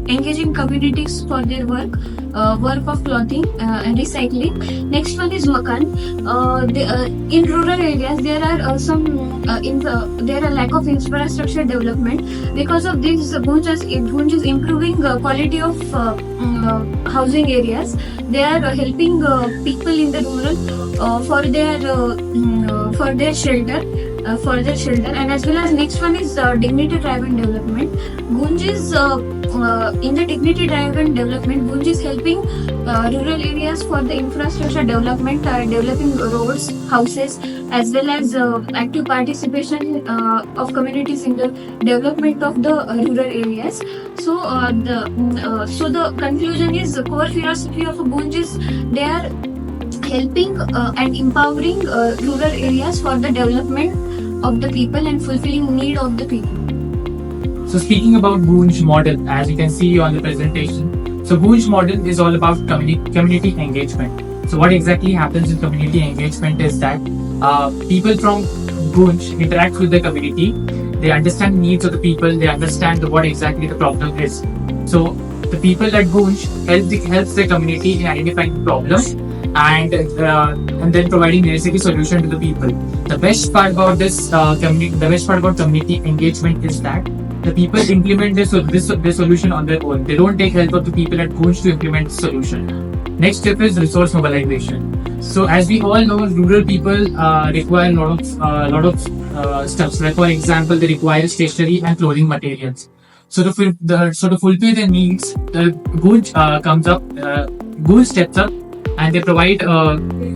engaging communities for their work of clothing and recycling. Next one is makan. In rural areas there are lack of infrastructure development. Because of this, Goonj is improving quality of housing areas. They are helping people in the rural for their shelter. And as well as next one is dignity driven development. Goonj is in the dignity driven development, Goonj is helping rural areas for the infrastructure development, developing roads, houses, as well as active participation of communities in the development of the rural areas. So the conclusion is the core philosophy of Goonj is they are helping and empowering rural areas for the development of the people and fulfilling need of the people. So speaking about Goonj model, as you can see on the presentation, so Goonj model is all about community engagement. So what exactly happens in community engagement is that people from Goonj interact with the community, they understand needs of the people, they understand what exactly the problem is. So the people at Goonj helps the community in identifying the problem and then providing necessary solution to the people. The best part about community engagement is that the people implement this solution on their own. They don't take help of the people at Goonj to implement the solution. Next step is resource mobilization. So as we all know, rural people require a lot of stuff. Like for example, they require stationery and clothing materials. So to fulfill their needs, the Goonj steps up and they provide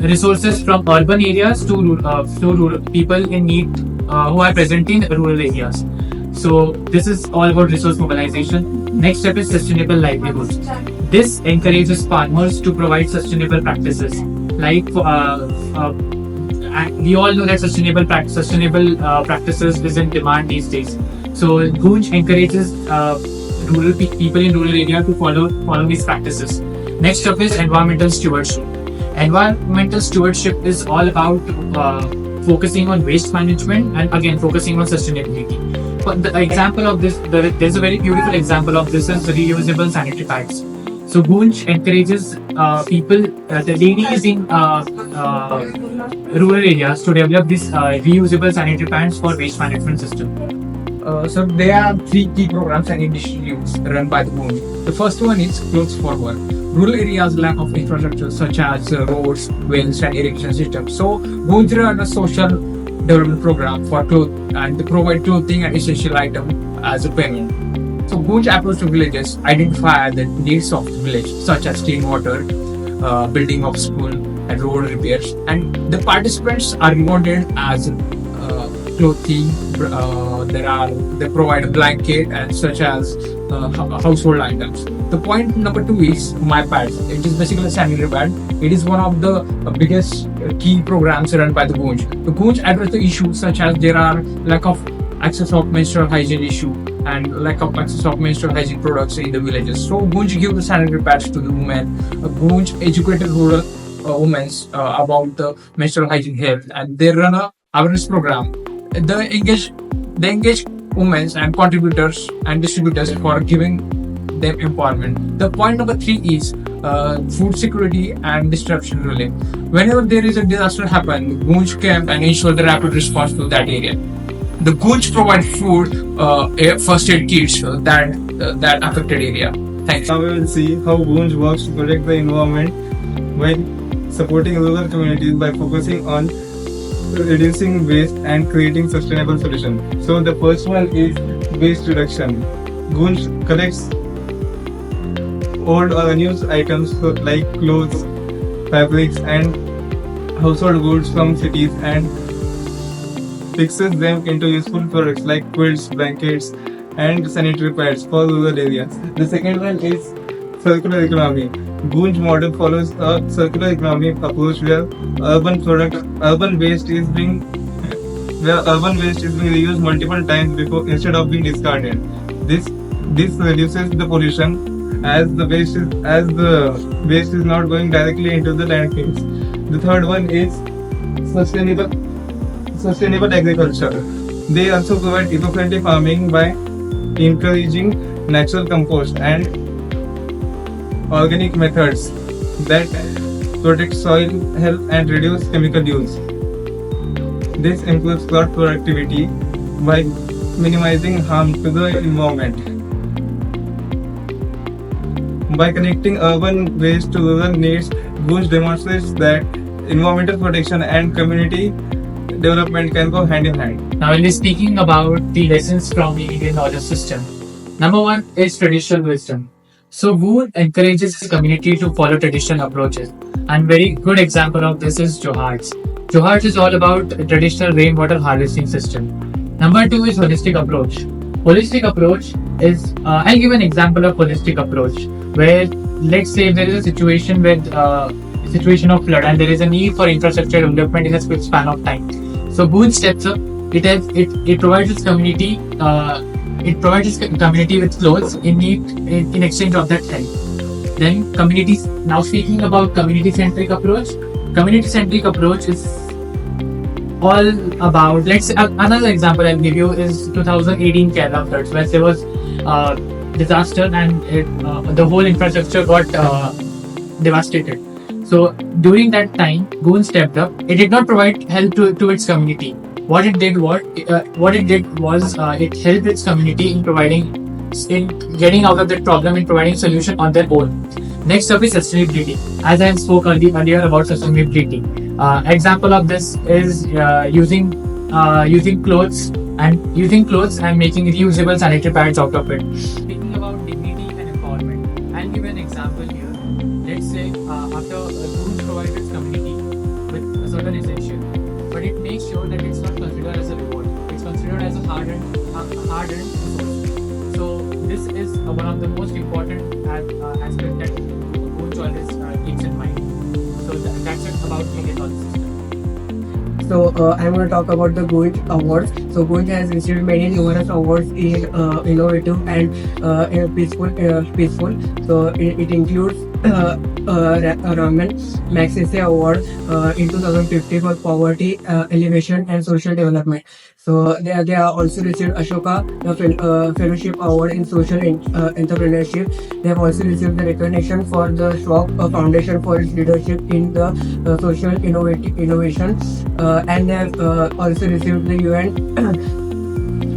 resources from urban areas to rural people in need who are present in rural areas. So this is all about resource mobilization. Next step is sustainable livelihoods. This encourages farmers to provide sustainable practices. Like we all know that sustainable practices is in demand these days. So Goonj encourages people in rural area to follow these practices. Next up is environmental stewardship. Environmental stewardship is all about focusing on waste management and again focusing on sustainability. But the example of this, there's a very beautiful example of this is reusable sanitary pads. So Goonj encourages people, the ladies in rural areas to develop these reusable sanitary pads for waste management system. So there are three key programs and initiatives run by the Goonj. The first one is Clothes for Work. Rural areas lack of infrastructure such as roads, wells, and irrigation systems. So Goonj run a social development program for clothes and they provide clothing and essential items as a payment. So Goonj approach to villages identify the needs of the village such as clean water, building of school, and road repairs. And the participants are rewarded as clothing. They provide a blanket and such as household items. The point number 2 is My Pad. It is basically a sanitary pad. It is one of the biggest key programs run by the Goonj. The Goonj address the issues such as there are lack of access of menstrual hygiene issue and lack of access of menstrual hygiene products in the villages. So Goonj give the sanitary pads to the women. Goonj educated rural women about the menstrual hygiene health, and they run a awareness program. They engage women and contributors and distributors for giving their empowerment. The point number 3 is food security and disruption relief. Whenever there is a disaster happen, Goonj came and ensure the rapid response to that area. The Goonj provide food, first aid kits that affected area. Thanks. Now we will see how Goonj works to protect the environment while supporting rural communities by focusing on reducing waste and creating sustainable solutions. So the first one is waste reduction. Goonj collects old or unused items like clothes, fabrics and household goods from cities and fixes them into useful products like quilts, blankets and sanitary pads for rural areas. The second one is circular economy. Goonj model follows a circular economy approach where urban waste is being reused multiple times instead of being discarded. This reduces the pollution as the waste is not going directly into the landfills. The third one is sustainable agriculture. They also provide eco-friendly farming by encouraging natural compost and organic methods that protect soil health and reduce chemical use. This improves crop productivity by minimizing harm to the environment. By connecting urban waste to rural needs, Goonj demonstrates that environmental protection and community development can go hand in hand. Now, when we're speaking about the lessons from the Indian knowledge system, number 1 is traditional wisdom. So, Goonj encourages the community to follow traditional approaches, and very good example of this is Johar's. Johar's is all about traditional rainwater harvesting system. Number 2 is holistic approach. Holistic approach is, I'll give an example of holistic approach, where let's say there is a situation with situation of flood and there is a need for infrastructure development in a quick span of time. So Goonj steps up. It provides its community with clothes in need in exchange of that help. Then communities. Now speaking about community-centric approach. Community-centric approach is all about. Let's say another example I'll give you is 2018 Kerala floods, where there was disaster and the whole infrastructure got devastated. So during that time, Goonj stepped up. It did not provide help to its community. What it did was it helped its community in getting out of that problem and providing solution on their own. Next up is sustainability. As I spoke earlier about sustainability, example of this is using clothes and making reusable sanitary pads out of it. Speaking about dignity and empowerment, I'll give an example here. Let's say after Goonj provides its community with a certain essential, but it makes sure that it's not considered as a reward. It's considered as a hard-earned resource. So this is one of the most important aspect that Goonj always keeps in mind. So that's it about Indian knowledge system. So I'm going to talk about the Goonj Awards. So Goonj has received many numerous awards in innovative and peaceful. So it includes Raman Magsaysay Award in 2050 for poverty elevation and social development. So they are also received Ashoka Fellowship Award in social entrepreneurship. They have also received the recognition for the Schwab Foundation for its leadership in the social innovation, and they have also received the UN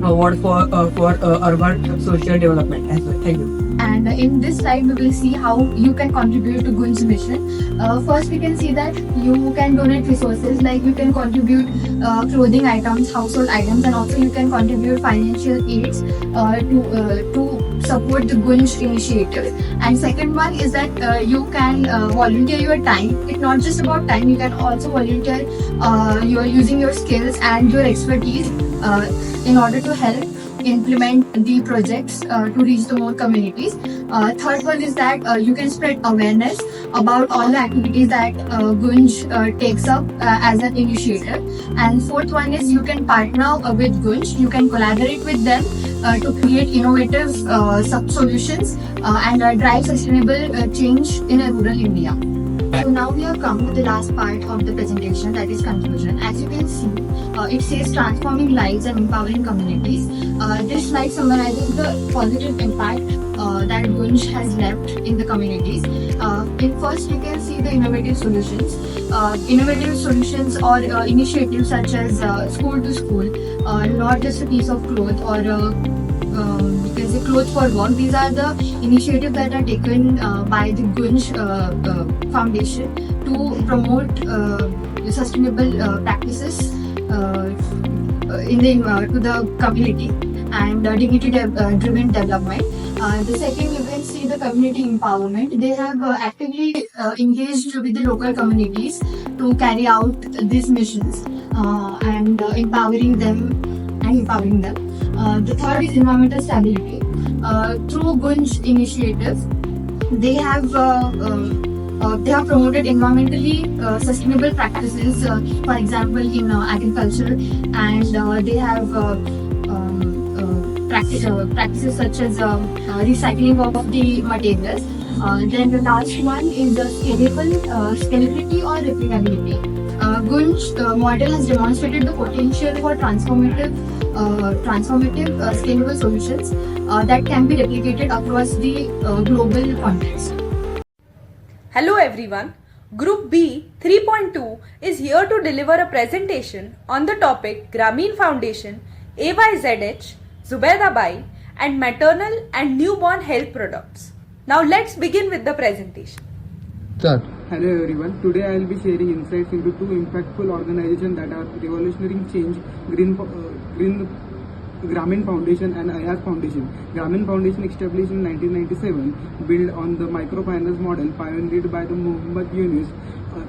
Award for urban social development as well. Thank you. And in this slide, we will see how you can contribute to Goonj's mission. First, we can see that you can donate resources, like you can contribute clothing items, household items, and also you can contribute financial aids to support the Goonj initiative. And second one is that you can volunteer your time. It's not just about time, you can also volunteer using your skills and your expertise in order to help implement the projects to reach the more communities. Third one is that you can spread awareness about all the activities that Goonj takes up as an initiative. And fourth one is you can partner with Goonj. You can collaborate with them to create innovative solutions and drive sustainable change in rural India. So now we have come to the last part of the presentation, that is conclusion. As you can see, it says transforming lives and empowering communities. This slide summarizes the positive impact that Goonj has left in the communities. In first, you can see the innovative solutions. Innovative solutions or initiatives such as school to school, not just a piece of cloth or you can say clothes for work. These are the initiatives that are taken by the Goonj Foundation to promote sustainable practices in the to the community and dignity driven development. The second, you can see the community empowerment. They have actively engaged with the local communities to carry out these missions and empowering them. The third is environmental stability. Through Goonj initiatives, they have promoted environmentally sustainable practices, for example in agriculture, and they have practices such as recycling of the materials. Then the last one is the scalability or replicability. Goonj model has demonstrated the potential for transformative scalable solutions that can be replicated across the global context. Hello everyone. Group B 3.2 is here to deliver a presentation on the topic Grameen Foundation, AYZH, Zubaida Bai, and maternal and newborn health products. Now let's begin with the presentation. Start. Hello everyone. Today I will be sharing insights into two impactful organizations that are revolutionizing change: Grameen Foundation and IAS Foundation. Grameen Foundation, established in 1997, built on the microfinance model pioneered by the Muhammad Yunus,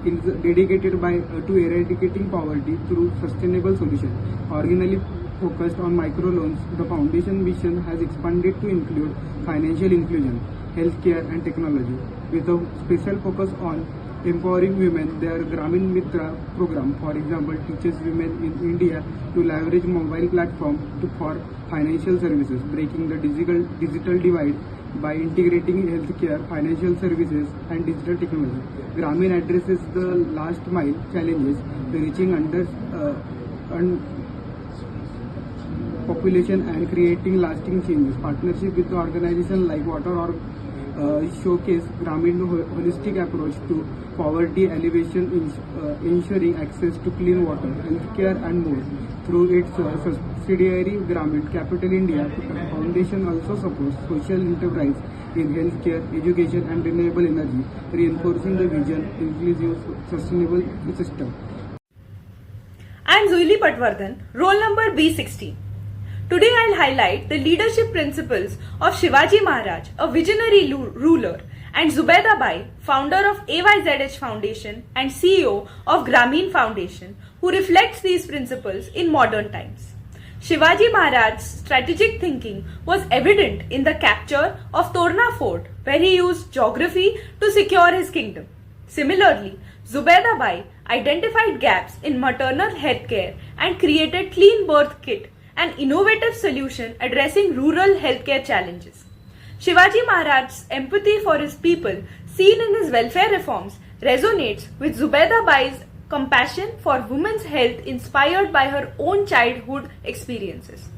is dedicated to eradicating poverty through sustainable solutions. Originally focused on microloans, the foundation mission has expanded to include financial inclusion, healthcare and technology, with a special focus on empowering women. Their Grameen Mitra program, for example, teaches women in India to leverage mobile platform for financial services, breaking the digital divide by integrating healthcare, financial services and digital technology. Grameen addresses the last mile challenges, reaching population and creating lasting changes. Partnership with the organizations like Water showcase Grameen holistic approach to poverty alleviation, ensuring access to clean water, healthcare and more. Through its subsidiary Grameen Capital India, the foundation also supports social enterprise in healthcare, education and renewable energy, reinforcing the vision inclusive sustainable system. I am Zuili Patwardhan, roll number B16. Today I'll highlight the leadership principles of Shivaji Maharaj, a visionary ruler, and Zubaida Bai, founder of AYZH Foundation and CEO of Grameen Foundation, who reflects these principles in modern times. Shivaji Maharaj's strategic thinking was evident in the capture of Torna Fort, where he used geography to secure his kingdom. Similarly, Zubaida Bai identified gaps in maternal healthcare and created Clean Birth Kit, an innovative solution addressing rural healthcare challenges. Shivaji Maharaj's empathy for his people, seen in his welfare reforms, resonates with Zubaida Bai's compassion for women's health inspired by her own childhood experiences.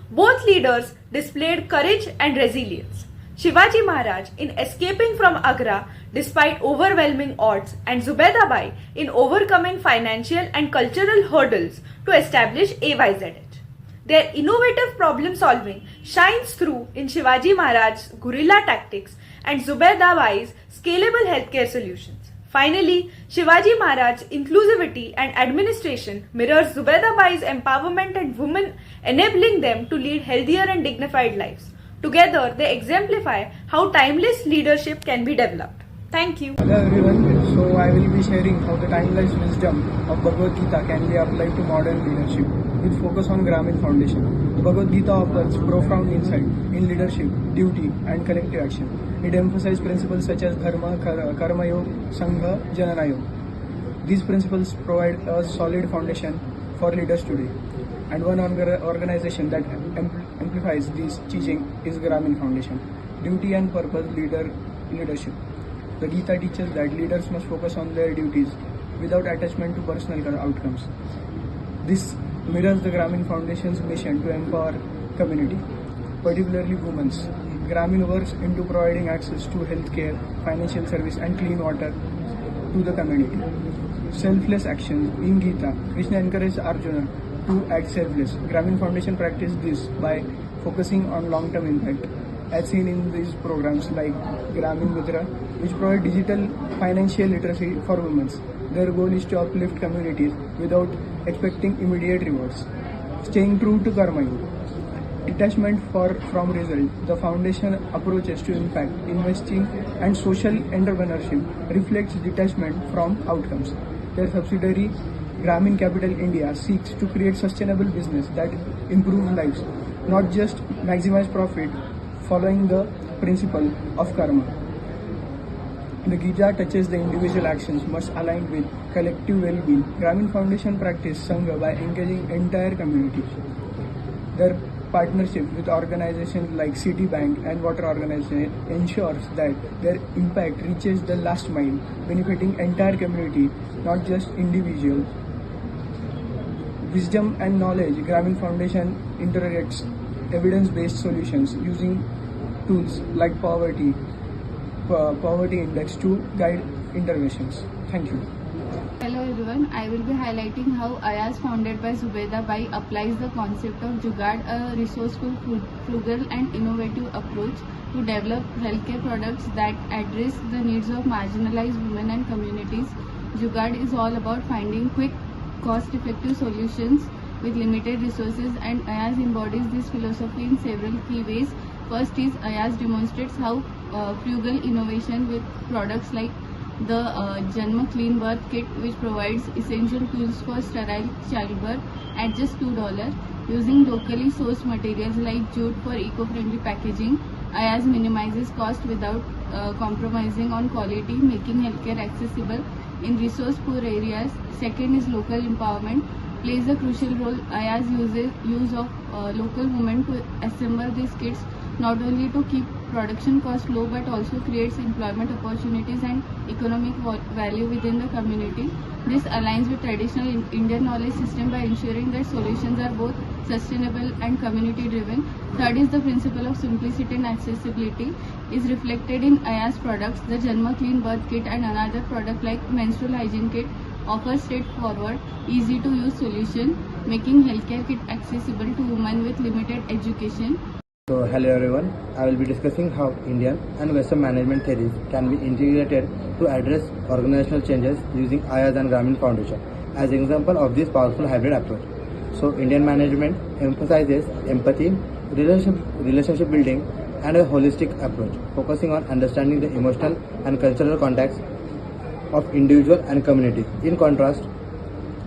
Both leaders displayed courage and resilience. Shivaji Maharaj in escaping from Agra despite overwhelming odds, and Zubaida Bai in overcoming financial and cultural hurdles to establish AYZH. Their innovative problem solving shines through in Shivaji Maharaj's guerrilla tactics and Zubaida Bai's scalable healthcare solutions. Finally, Shivaji Maharaj's inclusivity and administration mirrors Zubaida Bai's empowerment and women, enabling them to lead healthier and dignified lives. Together, they exemplify how timeless leadership can be developed. Thank you. Hello everyone. So I will be sharing how the timeless wisdom of Bhagavad Gita can be applied to modern leadership with focus on Grameen Foundation. The Bhagavad Gita offers profound insight in leadership, duty and collective action. It emphasizes principles such as Dharma, Karma Yoga, Sangha, Janana Yoga. These principles provide a solid foundation for leaders today. And one organization that amplifies this teaching is Grameen Foundation. Duty and purpose leadership. The Gita teaches that leaders must focus on their duties without attachment to personal outcomes. This mirrors the Grameen Foundation's mission to empower community, particularly women. Grameen works into providing access to healthcare, financial service and clean water to the community. Selfless action. In Gita, Krishna encourages Arjuna to act selfless. Grameen Foundation practices this by focusing on long-term impact, as seen in these programs like Grameen Mitra, which provide digital financial literacy for women. Their goal is to uplift communities without expecting immediate rewards. Staying true to karma. Detachment from result. The foundation approaches to impact, investing and social entrepreneurship reflects detachment from outcomes. Their subsidiary Grameen Capital India seeks to create sustainable business that improves lives, not just maximize profit, following the principle of karma. The Gita touches the individual actions must align with collective well-being. Grameen Foundation practice Sangha by engaging entire communities. Their partnership with organizations like Citibank and water organization ensures that their impact reaches the last mile, benefiting entire community, not just individuals. Wisdom and knowledge. Grameen Foundation interrogates evidence-based solutions using tools like poverty index to guide interventions. Thank you. Hello everyone, I will be highlighting how Ayaz founded by Zubeda Bai applies the concept of Jugaad, a resourceful, frugal and innovative approach to develop healthcare products that address the needs of marginalized women and communities. Jugaad is all about finding quick, cost-effective solutions with limited resources, and Ayaz embodies this philosophy in several key ways. First is Ayaz demonstrates how frugal innovation with products like the Janma Clean Birth Kit, which provides essential tools for sterile childbirth at just $2. Using locally sourced materials like jute for eco-friendly packaging, Ayaz minimizes cost without compromising on quality, making healthcare accessible in resource-poor areas. Second is local empowerment, plays a crucial role. Ayaz uses use of local women to assemble these kits, not only to keep production costs low but also creates employment opportunities and economic value within the community. This aligns with traditional Indian knowledge system by ensuring that solutions are both sustainable and community driven. Third is the principle of simplicity and accessibility is reflected in Ayaz products. The Janma Clean Birth Kit and another product like menstrual hygiene kit offers straightforward, easy to use solution, making healthcare kit accessible to women with limited education. So hello everyone, I will be discussing how Indian and Western management theories can be integrated to address organizational changes using Ayaz and Grameen Foundation as an example of this powerful hybrid approach. So Indian management emphasizes empathy, relationship building and a holistic approach, focusing on understanding the emotional and cultural context of individual and community. In contrast,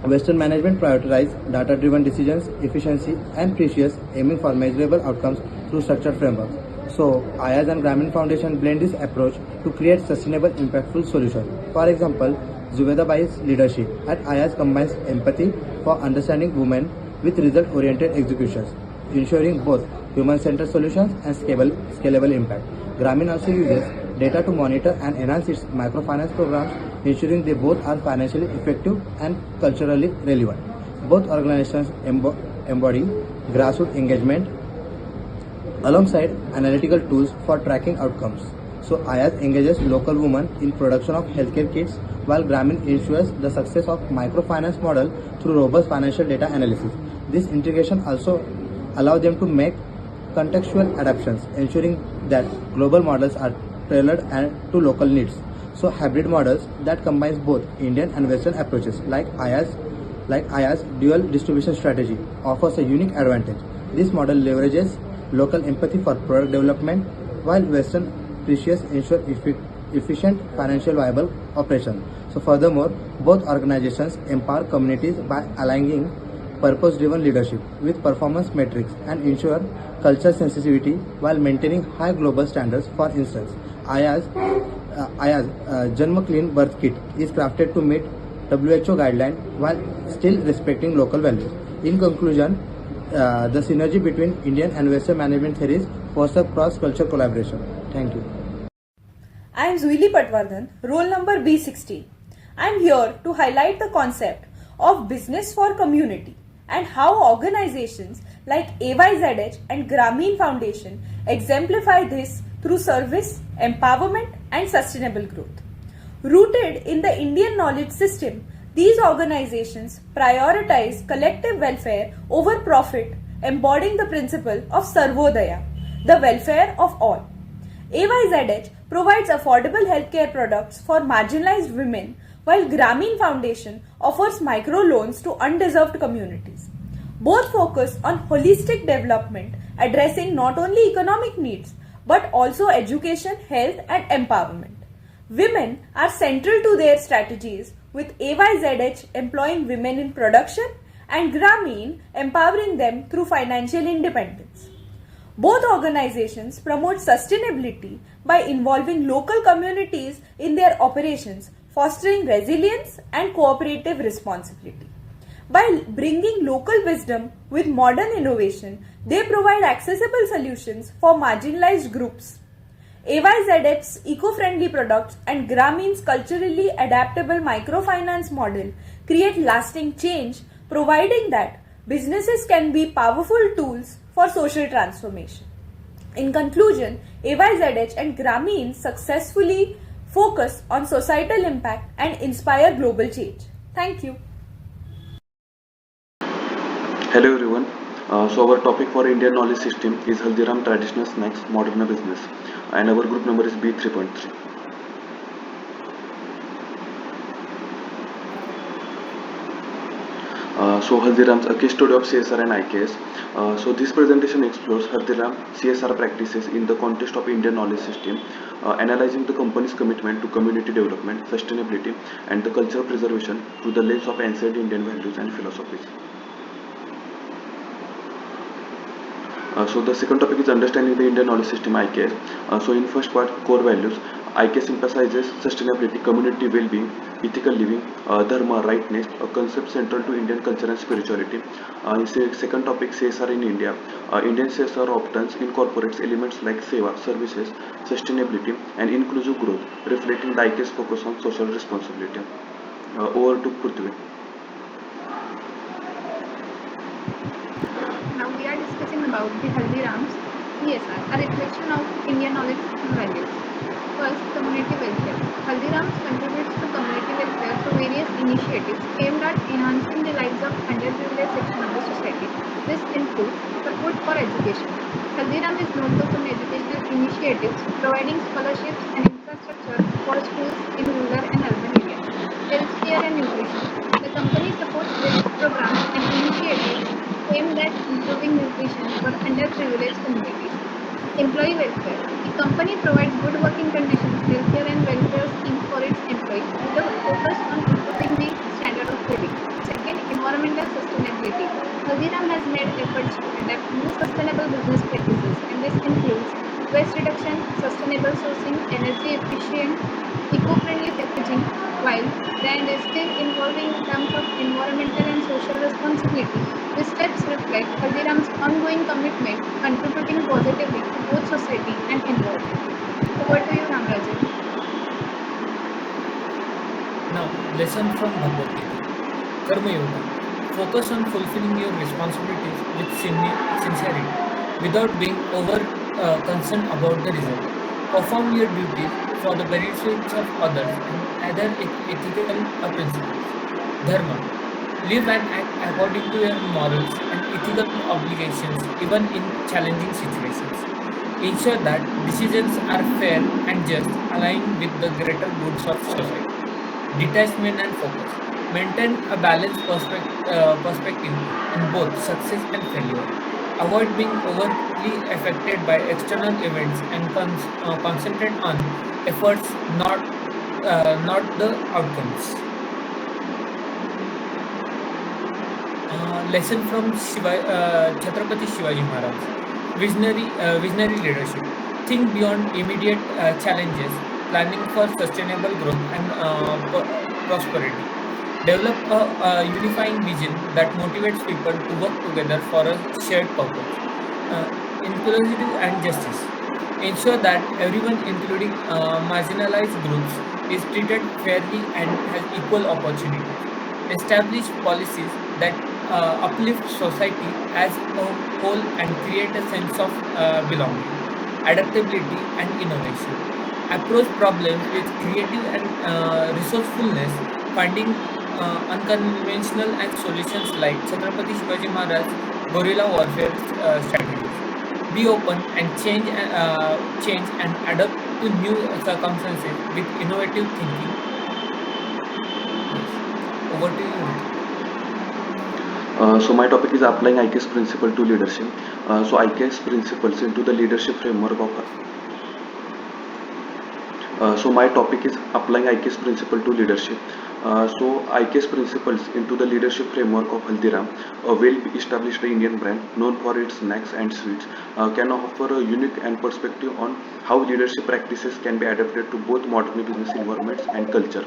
Western management prioritizes data-driven decisions, efficiency and precision, aiming for measurable outcomes through structured frameworks. So, Ayaz and Grameen Foundation blend this approach to create sustainable, impactful solutions. For example, Zubeda Bai's leadership at Ayaz combines empathy for understanding women with result-oriented executions, ensuring both human-centered solutions and scalable impact. Grameen also uses data to monitor and enhance its microfinance programs, ensuring they both are financially effective and culturally relevant. Both organizations embody grassroots engagement alongside analytical tools for tracking outcomes. So Ayaz engages local women in production of healthcare kits, while Grameen ensures the success of microfinance model through robust financial data analysis. This integration also allows them to make contextual adaptations, ensuring that global models are tailored to local needs. So hybrid models that combines both Indian and Western approaches like Ayaz dual distribution strategy offers a unique advantage. This model leverages local empathy for product development, while Western precision ensure efficient financial viable operation. So furthermore, both organizations empower communities by aligning purpose-driven leadership with performance metrics and ensure cultural sensitivity while maintaining high global standards. For instance, Ayaz Janma Clean Birth Kit is crafted to meet WHO guidelines while still respecting local values. In conclusion, the synergy between Indian and Western management theories fosters cross-cultural collaboration. Thank you. I am Zuili Patwardhan, roll number B16. I am here to highlight the concept of business for community and how organizations like AYZH and Grameen Foundation exemplify this through service, empowerment and sustainable growth. Rooted in the Indian knowledge system, these organizations prioritize collective welfare over profit, embodying the principle of Sarvodaya, the welfare of all. AYZH provides affordable healthcare products for marginalized women, while Grameen Foundation offers microloans to undeserved communities. Both focus on holistic development, addressing not only economic needs but also education, health, and empowerment. Women are central to their strategies, with AYZH employing women in production and Grameen empowering them through financial independence. Both organizations promote sustainability by involving local communities in their operations, fostering resilience and cooperative responsibility. By bringing local wisdom with modern innovation, they provide accessible solutions for marginalized groups. AYZH's eco-friendly products and Grameen's culturally adaptable microfinance model create lasting change, providing that businesses can be powerful tools for social transformation. In conclusion, AYZH and Grameen successfully focus on societal impact and inspire global change. Thank you. Hello everyone. So our topic for Indian knowledge system is Haldiram traditional snacks, modern business, and our group number is B3.3. So Haldiram's a case study of CSR and IKS. So this presentation explores Haldiram CSR practices in the context of Indian knowledge system, analyzing the company's commitment to community development, sustainability, and the cultural preservation through the lens of ancient Indian values and philosophies. So the second topic is understanding the Indian knowledge system IKS. So in first part, core values, IKS emphasizes sustainability, community well-being, ethical living, dharma, rightness, a concept central to Indian culture and spirituality. In second topic, CSR in India. Indian CSR often incorporates elements like seva, services, sustainability, and inclusive growth, reflecting the IKS focus on social responsibility. Over to Prithvi. Now we are discussing about the Haldiram's CSR, a reflection of Indian knowledge system values. First, community welfare. Haldiram's contributes to community welfare through various initiatives aimed at enhancing the lives of underprivileged section of the society. This includes support for education. Haldiram is notable for educational initiatives providing scholarships and infrastructure for schools in rural and urban areas. Healthcare and nutrition. The company supports various programs and initiatives aimed at improving nutrition for underprivileged communities. Employee welfare. The company provides good working conditions, healthcare and welfare schemes for its employees with a focus on improving the standard of living. Second, environmental sustainability. Haldiram has made efforts to adapt new sustainable business practices, and this includes waste reduction, sustainable sourcing, energy efficient, eco-friendly packaging, while brand is still evolving in terms of environmental and social responsibility. These steps reflect Haldiram's ongoing commitment, contributing positively to both society and environment. Over to you, Ramrajan. Now, lesson from Bhagavad Gita. Karma Yoga. Focus on fulfilling your responsibilities with sincerity, without being over concerned about the result. Perform your duties for the benefits of others and other ethical principles. Dharma. Live and act according to your morals and ethical obligations even in challenging situations. Ensure that decisions are fair and just, aligned with the greater goods of society. Detachment and focus. Maintain a balanced perspective in both success and failure. Avoid being overly affected by external events and concentrate on efforts, not the outcomes. Lesson from Chhatrapati Shivaji Maharaj. Visionary leadership. Think beyond immediate challenges, planning for sustainable growth and prosperity. Develop a unifying vision that motivates people to work together for a shared purpose. Inclusive and justice. ensure that everyone, including marginalized groups, is treated fairly and has equal opportunities. Establish policies that uplift society as a whole and create a sense of belonging, adaptability, and innovation. Approach problems with creative and resourcefulness, finding unconventional and solutions like Chhatrapati Shivaji Maharaj guerrilla warfare strategies. Be open and change and adapt to new circumstances with innovative thinking. Yes. Over to you, Ritik. So my topic is applying IKS principle to leadership. So IKS principles into the leadership framework of. So my topic is applying IKS principle to leadership. So IKS principles into the leadership framework of Haldiram, a well-established Indian brand known for its snacks and sweets, can offer a unique and perspective on how leadership practices can be adapted to both modern business environments and culture.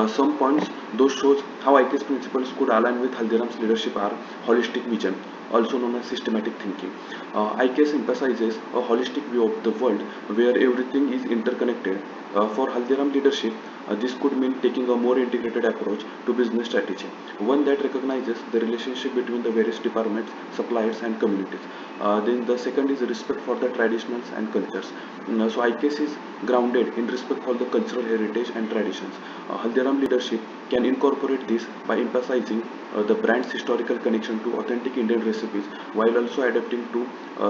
Some points those shows how IKS principles could align with Haldiram's leadership are holistic vision, also known as systematic thinking. IKS emphasizes a holistic view of the world where everything is interconnected. For Haldiram leadership, this could mean taking a more integrated approach to business strategy, one that recognizes the relationship between the various departments, suppliers, and communities. Then the second is respect for the traditionals and cultures. So IKS is grounded in respect for the cultural heritage and traditions. Haldiram leadership can incorporate this by emphasizing the brand's historical connection to authentic Indian recipes while also adapting to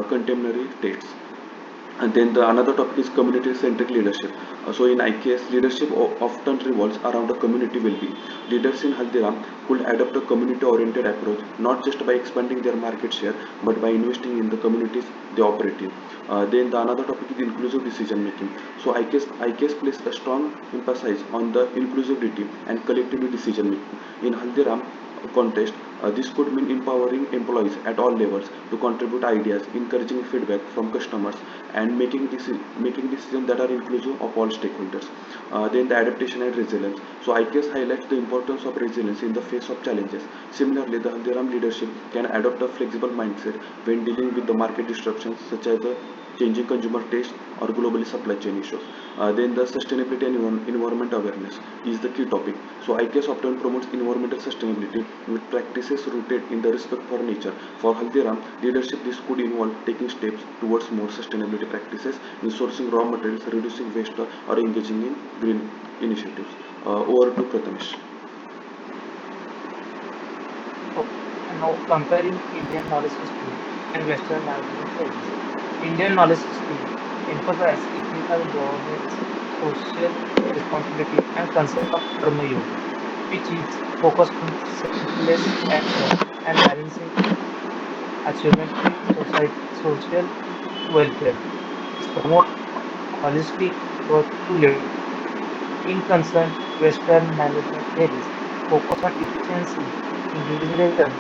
contemporary tastes. And then another topic is community-centric leadership. So in IKS, leadership often revolves around a community well-being. Leaders in Haldiram could adopt a community-oriented approach, not just by expanding their market share, but by investing in the communities they operate in. Then another topic is inclusive decision making. So IKS places a strong emphasis on the inclusivity and collective decision making. In Haldiram context, this could mean empowering employees at all levels to contribute ideas, encouraging feedback from customers, and making decisions that are inclusive of all stakeholders. Then the adaptation and resilience. So IKS highlights the importance of resilience in the face of challenges. Similarly, the Haldiram leadership can adopt a flexible mindset when dealing with the market disruptions such as the changing consumer taste or globally supply chain issues. Then the sustainability and environment awareness is the key topic. So IKS often promotes environmental sustainability with practices rooted in the respect for nature. For Haldiram leadership, this could involve taking steps towards more sustainability practices in sourcing raw materials, reducing waste, or engaging in green initiatives. Over to Prathamesh. Now comparing Indian knowledge system and Western management theories. Indian knowledge system emphasizes ethical governance, social responsibility, and concept of karma yoga, which is focused on selfless action and balancing achievement with social welfare. It promotes holistic approach to leadership. In concern, Western management theories focus on efficiency, individualism,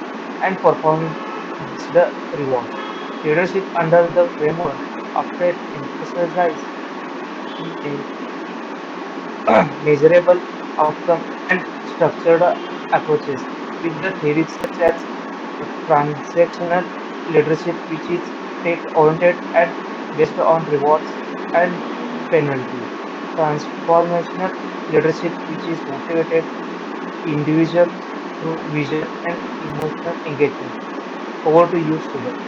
and performance-based rewards. Leadership under the framework often emphasizes measurable outcome and structured approaches with the theories such as transactional leadership, which is tech-oriented and based on rewards and penalties. Transformational leadership, which is motivated individuals through vision and emotional engagement. Over to you, Subhash.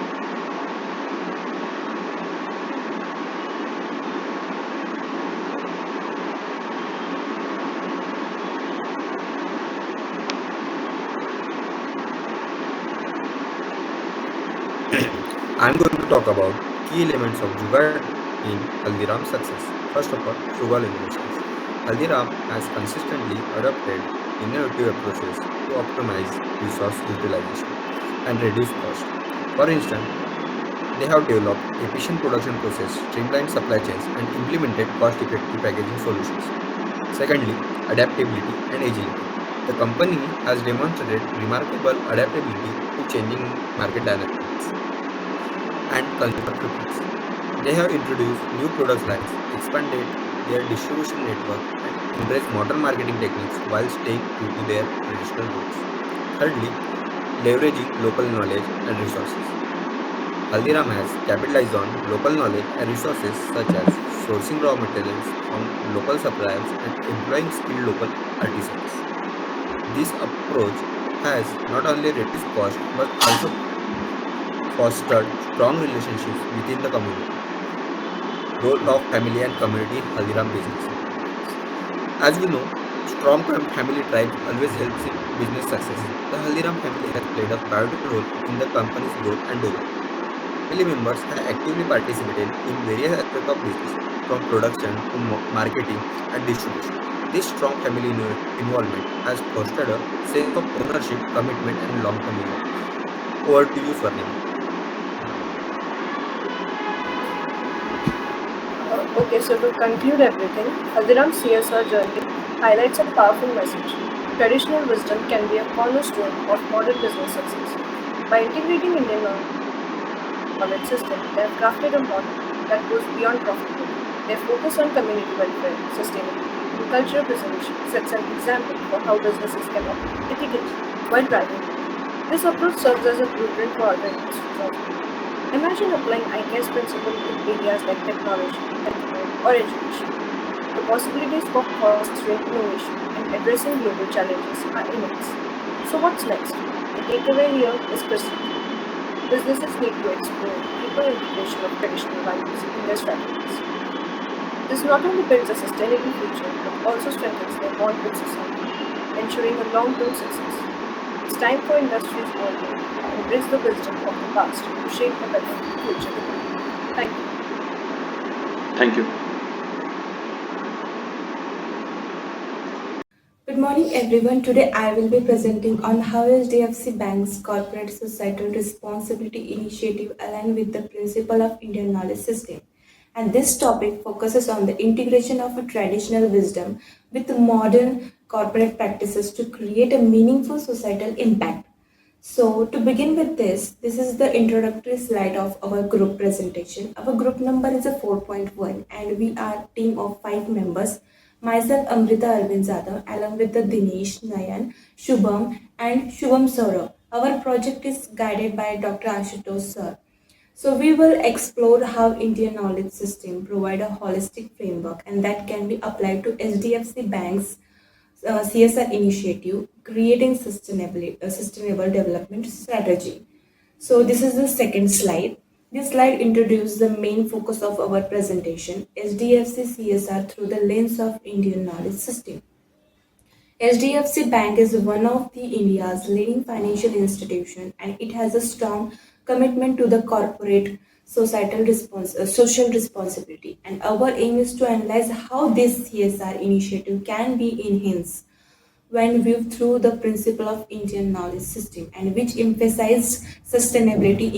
I'm going to talk about key elements of Jugaad in Haldiram's success. First of all, frugal innovations. Haldiram has consistently adopted innovative approaches to optimize resource utilization and reduce cost. For instance, they have developed efficient production process, streamlined supply chains, and implemented cost-effective packaging solutions. Secondly, adaptability and agility. The company has demonstrated remarkable adaptability to changing market dynamics and consumer preference. They have introduced new product lines, expanded their distribution network, and embraced modern marketing techniques while staying true to their traditional roots. Thirdly, leveraging local knowledge and resources. Haldiram has capitalized on local knowledge and resources such as sourcing raw materials from local suppliers and employing skilled local artisans. This approach has not only reduced cost but also fostered strong relationships within the community. Role of family and community Haldiram business. As we know, strong family ties always helps in business success. The Haldiram family has played a pivotal role in the company's growth and development. Family members have actively participated in various aspects of business, from production to marketing and distribution. This strong family involvement has fostered a sense of ownership, commitment, and long-term vision. Over to you, Swarnim. Okay, so to conclude everything, Haldiram CSR journey highlights a powerful message. Traditional wisdom can be a cornerstone of modern business success. By integrating Indian knowledge system, they have crafted a model that goes beyond profitability. Their focus on community welfare, sustainability, and cultural preservation sets an example for how businesses can operate ethically while driving growth. This approach serves as a blueprint for other industries as well. Imagine applying ICAS principle in areas like technology, healthcare, or education. The possibilities for fostering innovation and addressing global challenges are immense. So what's next? The takeaway here is crystal clear. Businesses need to explore deeper integration of traditional values in their strategies. This not only builds a sustainable future but also strengthens their bond with society, ensuring a long-term success. It's time for industries worldwide to embrace the wisdom of the past to shape a better future. Thank you. Thank you. Good morning everyone. Today I will be presenting on how HDFC Bank's corporate societal responsibility initiative align with the principle of Indian knowledge system. And this topic focuses on the integration of a traditional wisdom with modern corporate practices to create a meaningful societal impact. So to begin with this is the introductory slide of our group presentation. Our group number is a 4.1 and we are a team of 5 members. Myself Amrita Arvinzada along with the Dinesh, Nayan, Shubham and Shubham Saurabh. Our project is guided by Dr. Ashutosh sir. So we will explore how Indian knowledge system provide a holistic framework and that can be applied to HDFC Bank's CSR initiative, creating sustainable development strategy. So this is the second slide. This slide introduces the main focus of our presentation, HDFC CSR through the lens of Indian knowledge system. HDFC Bank is one of the India's leading financial institution and it has a strong commitment to the corporate social responsibility. And our aim is to analyze how this CSR initiative can be enhanced when viewed through the principle of Indian knowledge system and which emphasized sustainability,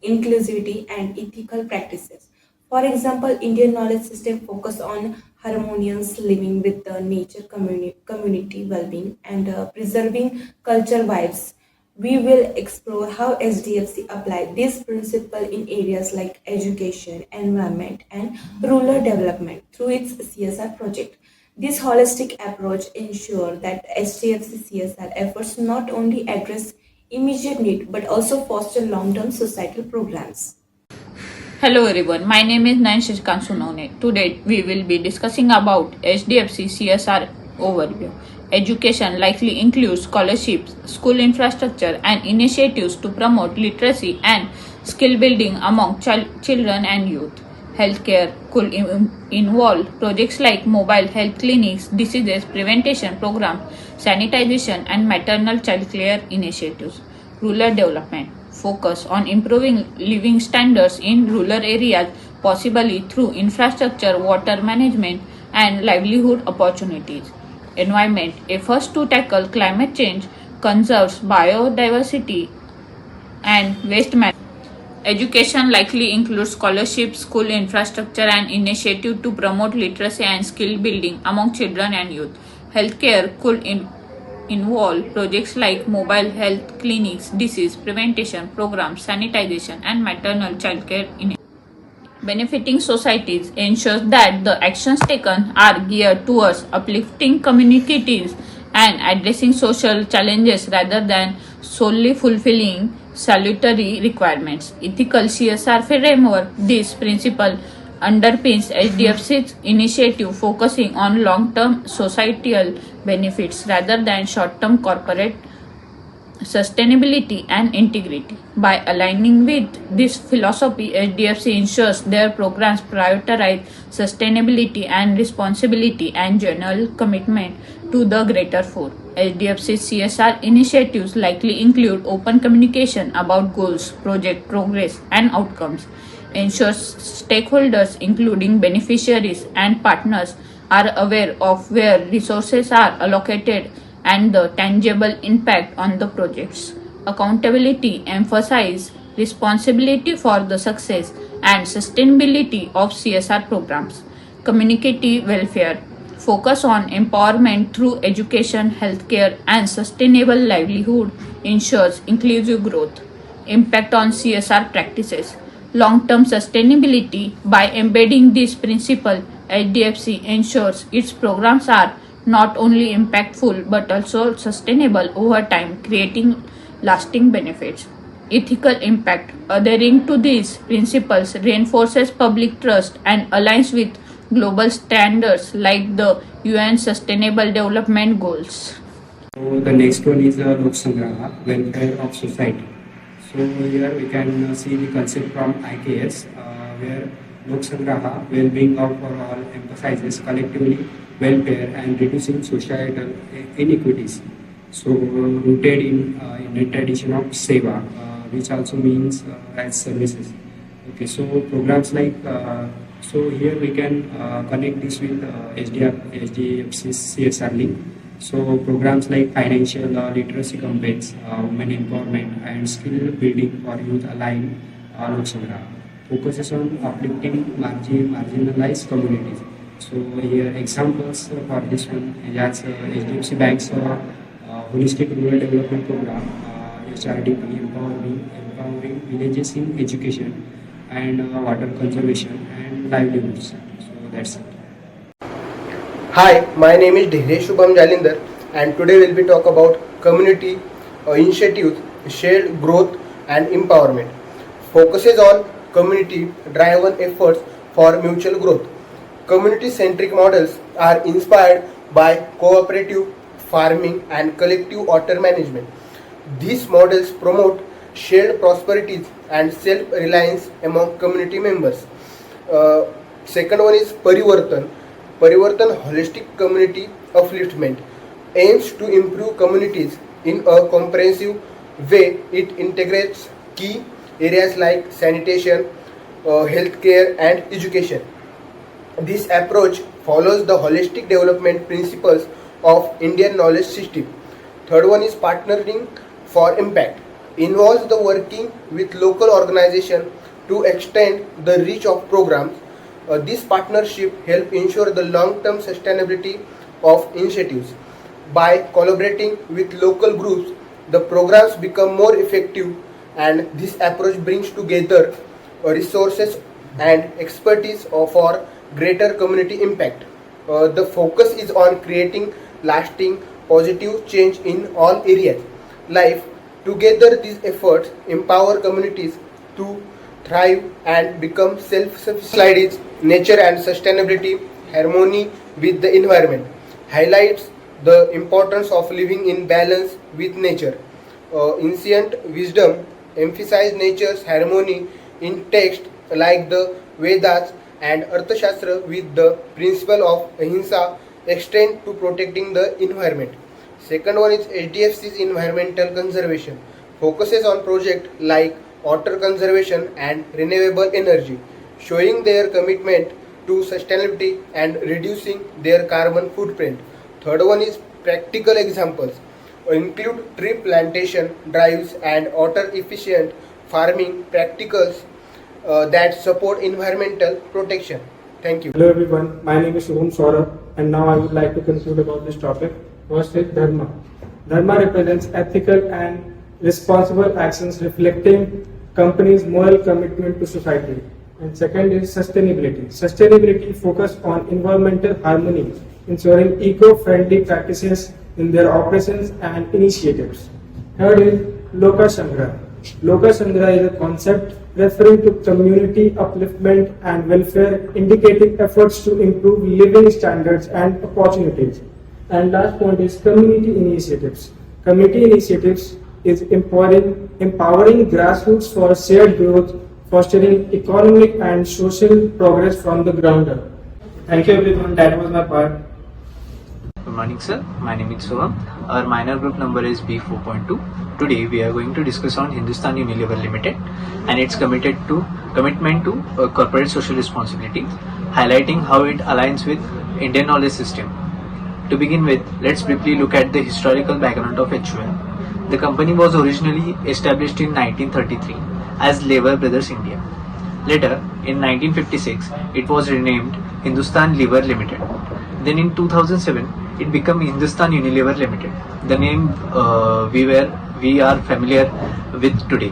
inclusivity and ethical practices. For example, Indian knowledge system focus on harmonious living with the nature, community well-being and preserving culture vibes. We will explore how HDFC apply this principle in areas like education, environment and rural development through its CSR project. This holistic approach ensures that HDFC CSR efforts not only address immediate need but also foster long-term societal programs. Hello everyone, my name is Nayan Shishkan Sunone. Today we will be discussing about HDFC CSR overview. Education likely includes scholarships, school infrastructure and initiatives to promote literacy and skill building among children and youth. Healthcare could involve projects like mobile health clinics, diseases prevention programs, sanitization and maternal child care initiatives. Rural development focus on improving living standards in rural areas, possibly through infrastructure, water management and livelihood opportunities. Environment efforts to tackle climate change, conserves biodiversity and waste management. Education likely includes scholarships, school infrastructure and initiative to promote literacy and skill building among children and youth. Healthcare could involve projects like mobile health clinics, disease prevention programs, sanitization and maternal child care initiatives. Benefiting societies ensures that the actions taken are geared towards uplifting communities and addressing social challenges rather than solely fulfilling salutary requirements. Ethical CSR framework. This principle underpins HDFC's initiative focusing on long-term societal benefits rather than short-term corporate sustainability and integrity. By aligning with this philosophy, HDFC ensures their programs prioritize sustainability and responsibility and general commitment to the greater four. HDFC CSR initiatives likely include open communication about goals, project progress, and outcomes, ensures stakeholders, including beneficiaries and partners, are aware of where resources are allocated and the tangible impact on the projects. Accountability emphasizes responsibility for the success and sustainability of CSR programs. Community welfare focus on empowerment through education, healthcare, and sustainable livelihood ensures inclusive growth. Impact on CSR practices. Long-term sustainability. By embedding this principle, HDFC ensures its programs are not only impactful but also sustainable over time, creating lasting benefits. Ethical impact. Adhering to these principles reinforces public trust and aligns with global standards like the UN Sustainable Development Goals. So the next one is Lok Sangraha, welfare of society. So here we can see the concept from IKS where Lok Sangraha, well-being of all, emphasizes collectively welfare and reducing societal inequities. So rooted in the tradition of seva, which also means as services. Okay, so programs like so here we can connect this with HDFC CSR link. So programs like financial literacy campaigns, women empowerment, and skill building for youth align Lok Sangraha focuses on uplifting marginalized communities. So here examples for this one is HDFC Bank's holistic rural development program, HRDP, empowering villages in education and water conservation and livelihoods. So that's it. Hi, my name is Shubham Jalindar, and today we'll be talk about community initiatives, shared growth and empowerment. Focuses on community-driven efforts for mutual growth. Community-centric models are inspired by cooperative farming and collective water management. These models promote shared prosperities and self-reliance among community members. Second one is Parivartan. Parivartan holistic community upliftment aims to improve communities in a comprehensive way. It integrates key areas like sanitation, healthcare and education. This approach follows the holistic development principles of Indian knowledge system. Third one is partnering for impact. Involves the working with local organizations to extend the reach of programs. This partnership helps ensure the long-term sustainability of initiatives. By collaborating with local groups, the programs become more effective, and this approach brings together resources and expertise for greater community impact. The focus is on creating lasting positive change in all areas. Life together, these efforts empower communities to thrive and become self-sufficient. Slide is nature and sustainability, harmony with the environment. Highlights the importance of living in balance with nature. Ancient wisdom emphasize nature's harmony in text like the Vedas and Arthashastra, with the principle of ahimsa extend to protecting the environment. Second one is HDFC's environmental conservation. Focuses on projects like water conservation and renewable energy, showing their commitment to sustainability and reducing their carbon footprint. Third one is practical examples. Include tree plantation drives and water efficient farming practicals that support environmental protection. Thank you. Hello everyone, my name is Shubham Saurabh, and now I would like to conclude about this topic. First is Dharma. Dharma represents ethical and responsible actions reflecting company's moral commitment to society. And second is sustainability. Sustainability focuses on environmental harmony, ensuring eco-friendly practices in their operations and initiatives. Third is Loka Sangra. Loka Sangra is a concept referring to community upliftment and welfare, indicating efforts to improve living standards and opportunities. And last point is community initiatives. Community initiatives is empowering grassroots for shared growth, fostering economic and social progress from the ground up. Thank you everyone, that was my part. Good morning sir, my name is Soham. Our minor group number is B4.2. Today we are going to discuss on Hindustan Unilever Limited and its commitment to corporate social responsibility, highlighting how it aligns with Indian knowledge system. To begin with, let's briefly look at the historical background of HUL. The company was originally established in 1933 as Lever Brothers India. Later, in 1956, it was renamed Hindustan Unilever Limited. Then in 2007, it became Hindustan Unilever Limited, the name we are familiar with today.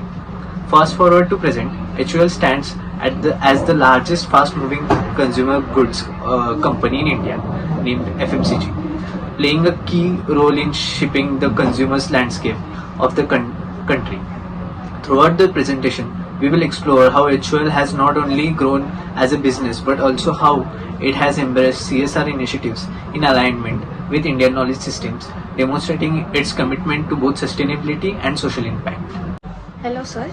Fast forward to present, HUL stands as the largest fast-moving consumer goods company in India, named FMCG, playing a key role in shaping the consumer's landscape of the country. Throughout the presentation, we will explore how HUL has not only grown as a business but also how it has embraced CSR initiatives in alignment with Indian knowledge systems, demonstrating its commitment to both sustainability and social impact. Hello sir,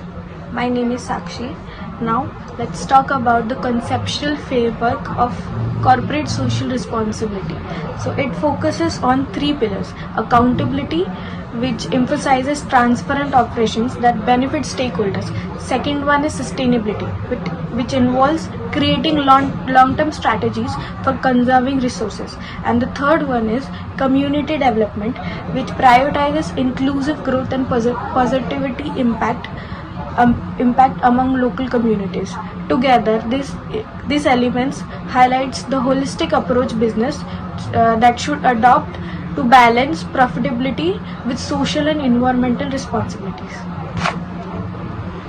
my name is Sakshi. Now let's talk about the conceptual framework of corporate social responsibility. So it focuses on three pillars: accountability, which emphasizes transparent operations that benefit stakeholders. Second one is sustainability, which involves creating long-term strategies for conserving resources. And the third one is community development, which prioritizes inclusive growth and positivity impact among local communities. Together, these elements highlights the holistic approach business that should adopt to balance profitability with social and environmental responsibilities.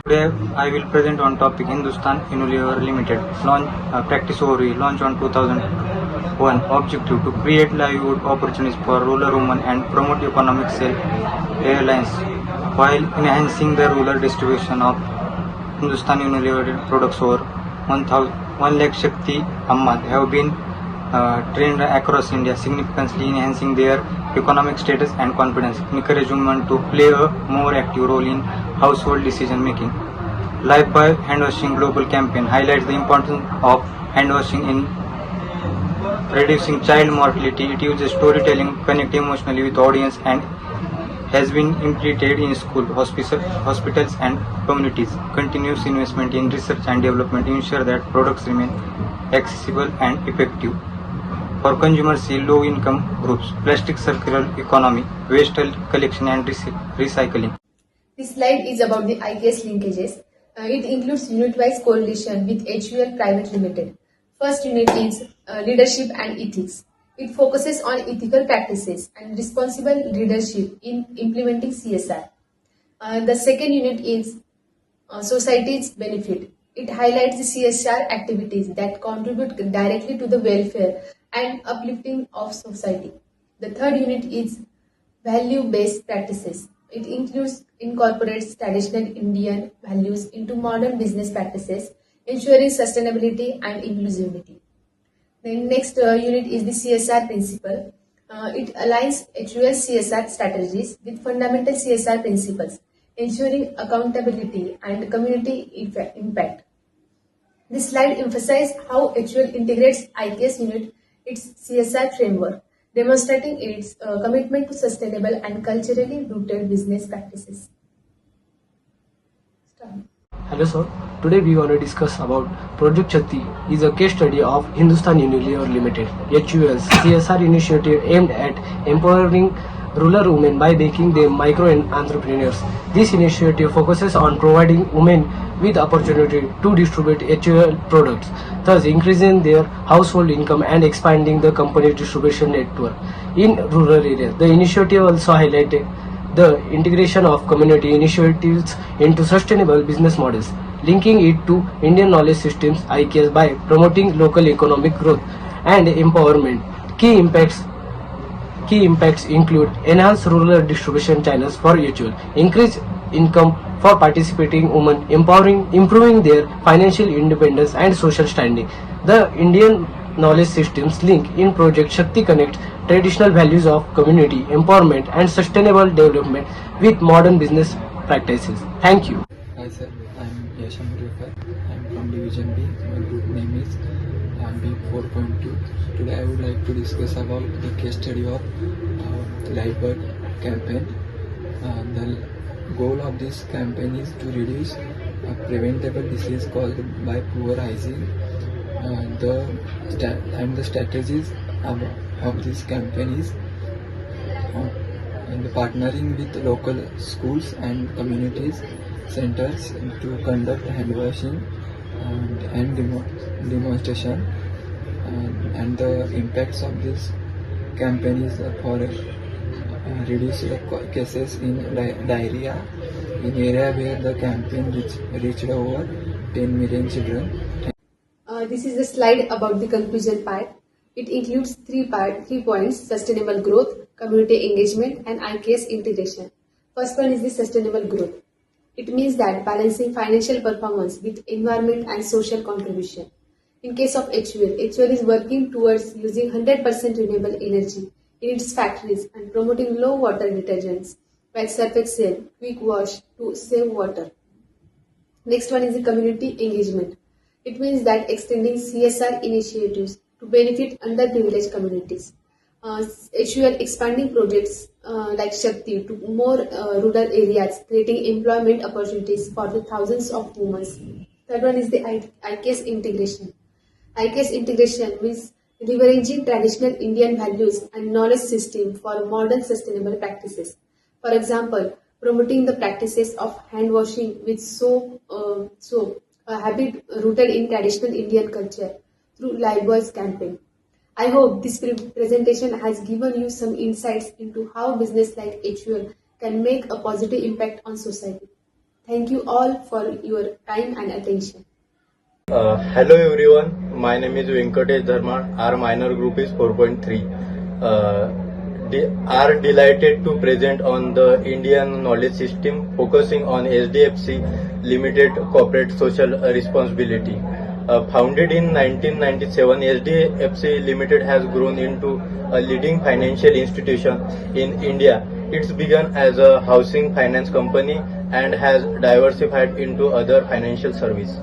Today I will present on topic Hindustan Unilever Limited practice overview, launched on 2001. Objective to create livelihood opportunities for rural women and promote economic self-reliance while enhancing the rural distribution of Hindustan Unilever products. Over 1 lakh Shakti Ammat have been trained across India, significantly enhancing their economic status and confidence, encouraging women to play a more active role in household decision making. Life by Handwashing Global Campaign highlights the importance of handwashing in reducing child mortality. It uses storytelling, connect emotionally with audience, and has been implemented in schools, hospitals and communities. Continuous investment in research and development ensure that products remain accessible and effective. For consumers, see low-income groups, plastic circular economy, waste collection and recycling. This slide is about the IKS linkages. It includes unit-wise correlation with HUL Private Limited. First unit is leadership and ethics. It focuses on ethical practices and responsible leadership in implementing CSR. The second unit is society's benefit. It highlights the CSR activities that contribute directly to the welfare and uplifting of society. The third unit is value-based practices. It incorporates traditional Indian values into modern business practices, ensuring sustainability and inclusivity. The next unit is the CSR principle. It aligns HUL CSR strategies with fundamental CSR principles, ensuring accountability and community impact. This slide emphasizes how HUL integrates IKS unit its CSR framework, demonstrating its commitment to sustainable and culturally rooted business practices. Hello sir, today we want to discuss about Project Chatti is a case study of Hindustan Unilever Limited, HUL's CSR initiative aimed at empowering rural women by making them micro entrepreneurs. This initiative focuses on providing women with opportunity to distribute HUL products, thus increasing their household income and expanding the company's distribution network in rural areas. The initiative also highlighted the integration of community initiatives into sustainable business models, linking it to Indian knowledge systems IKS by promoting local economic growth and empowerment. Key impacts Key impacts include enhanced rural distribution channels for HUL, increased income for participating women, improving their financial independence and social standing. The Indian knowledge systems link in Project Shakti connect traditional values of community empowerment and sustainable development with modern business practices. Thank you. Hi sir, I'm Yasham Rifat. I'm from Division B. My group name is B4.2. Today I would like to discuss about the case study of Lifebird campaign. The goal of this campaign is to reduce a preventable disease caused by poor hygiene. The strategies of this campaign is partnering with local schools and communities centers to conduct hand washing and demonstration, and the impacts of this campaign is for reduce the cases in diarrhea in area where the campaign reached over 10 million children. This is the slide about the conclusion part. It includes three points: sustainable growth, community engagement, and IKS integration. First one is the sustainable growth. It means that balancing financial performance with environment and social contribution. In case of HUL is working towards using 100% renewable energy in its factories and promoting low water detergents like Surf Excel, Quick Wash to save water. Next one is the community engagement. It means that extending CSR initiatives to benefit underprivileged communities. HUL expanding projects like Shakti to more rural areas, creating employment opportunities for the thousands of women. Third one is the IKS integration. IKS integration means leveraging traditional Indian values and knowledge system for modern sustainable practices. For example, promoting the practices of hand washing with soap, a habit rooted in traditional Indian culture through Lifebuoys campaign. I hope this presentation has given you some insights into how business like HUL can make a positive impact on society. Thank you all for your time and attention. Hello everyone, my name is Godrej Group. Our minor group is 4.3. Are delighted to present on the Indian knowledge system focusing on HDFC Limited corporate social responsibility. Founded in 1997, HDFC Limited has grown into a leading financial institution in India. It's begun as a housing finance company and has diversified into other financial services.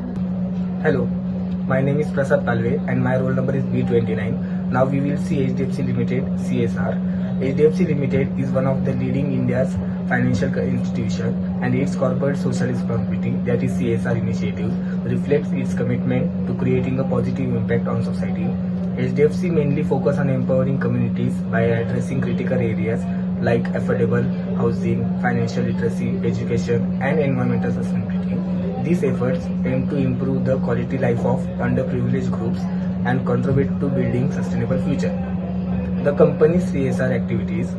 Hello, my name is Prasad Palve and my roll number is B29. Now we will see HDFC Limited CSR. HDFC Limited is one of the leading India's financial institution, and its corporate social responsibility, that is CSR initiative, reflects its commitment to creating a positive impact on society. HDFC mainly focus on empowering communities by addressing critical areas like affordable housing, financial literacy, education, and environmental sustainability. These efforts aim to improve the quality life of underprivileged groups and contribute to building sustainable future. The company's CSR activities,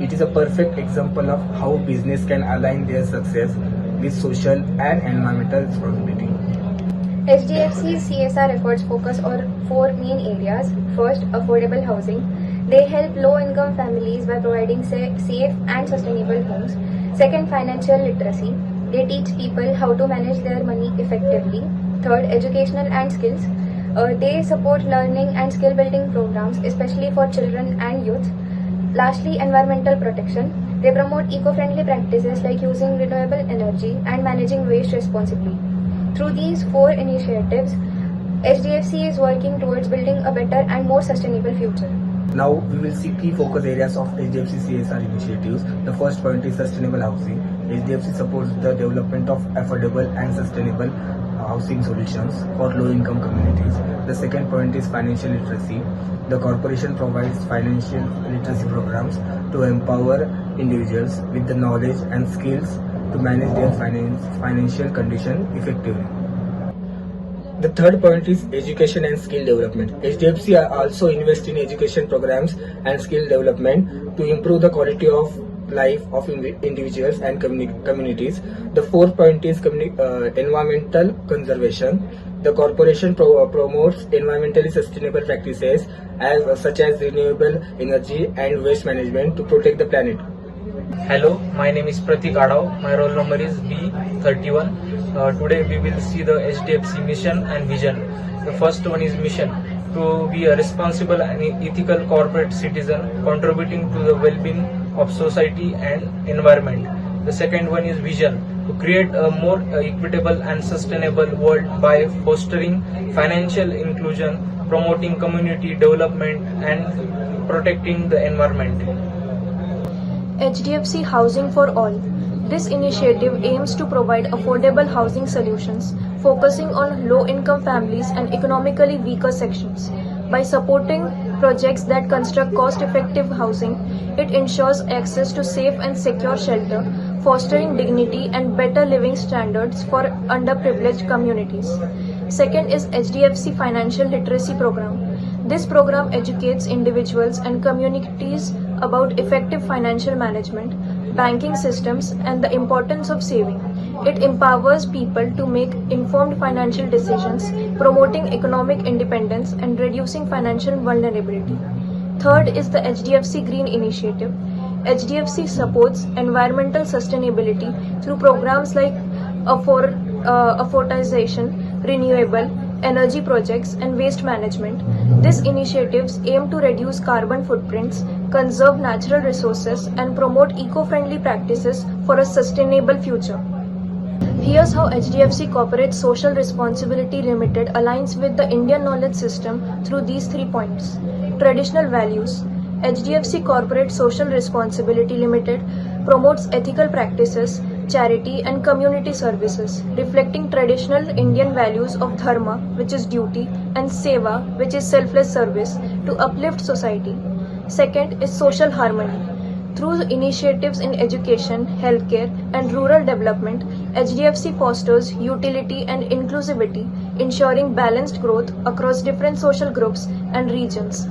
it is a perfect example of how business can align their success with social and environmental responsibility. HDFC's CSR efforts focus on four main areas. First, affordable housing. They help low-income families by providing safe and sustainable homes. Second, financial literacy. They teach people how to manage their money effectively. Third, educational and skills. They support learning and skill building programs, especially for children and youth. Lastly, environmental protection. They promote eco-friendly practices like using renewable energy and managing waste responsibly. Through these four initiatives, HDFC is working towards building a better and more sustainable future. Now we will see key focus areas of HDFC CSR initiatives. The first point is sustainable housing. HDFC supports the development of affordable and sustainable housing solutions for low-income communities. The second point is financial literacy. The corporation provides financial literacy programs to empower individuals with the knowledge and skills to manage their financial condition effectively. The third point is education and skill development. HDFC also invests in education programs and skill development to improve the quality of life of individuals and communities. The fourth point is environmental conservation. The corporation promotes environmentally sustainable practices such as renewable energy and waste management to protect the planet. Hello, my name is Pratik Adav. My roll number is B31. Today we will see the HDFC mission and vision. The first one is mission, to be a responsible and ethical corporate citizen contributing to the well-being of society and environment. The second one is vision, to create a more equitable and sustainable world by fostering financial inclusion, promoting community development and protecting the environment. HDFC Housing for All. This initiative aims to provide affordable housing solutions, focusing on low-income families and economically weaker sections. By supporting projects that construct cost-effective housing, it ensures access to safe and secure shelter, fostering dignity and better living standards for underprivileged communities. Second is HDFC Financial Literacy Program. This program educates individuals and communities about effective financial management, banking systems, and the importance of saving. It empowers people to make informed financial decisions, promoting economic independence and reducing financial vulnerability. Third is the HDFC Green Initiative. HDFC supports environmental sustainability through programs like affortization, renewable energy projects, and waste management. These initiatives aim to reduce carbon footprints, conserve natural resources, and promote eco-friendly practices for a sustainable future. Here's how HDFC Corporate Social Responsibility Limited aligns with the Indian knowledge system through these 3 points. Traditional values. HDFC Corporate Social Responsibility Limited promotes ethical practices, charity and community services, reflecting traditional Indian values of dharma, which is duty, and seva, which is selfless service, to uplift society. Second is social harmony. Through initiatives in education, healthcare, and rural development, HDFC fosters utility and inclusivity, ensuring balanced growth across different social groups and regions,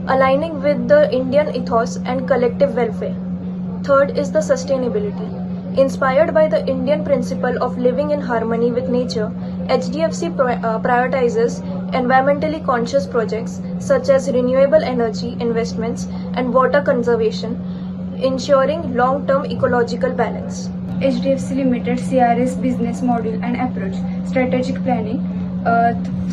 aligning with the Indian ethos and collective welfare. Third is the sustainability. Inspired by the Indian principle of living in harmony with nature, HDFC prioritizes environmentally conscious projects such as renewable energy investments and water conservation, ensuring long-term ecological balance. HDFC Limited CRS business model and approach, strategic planning.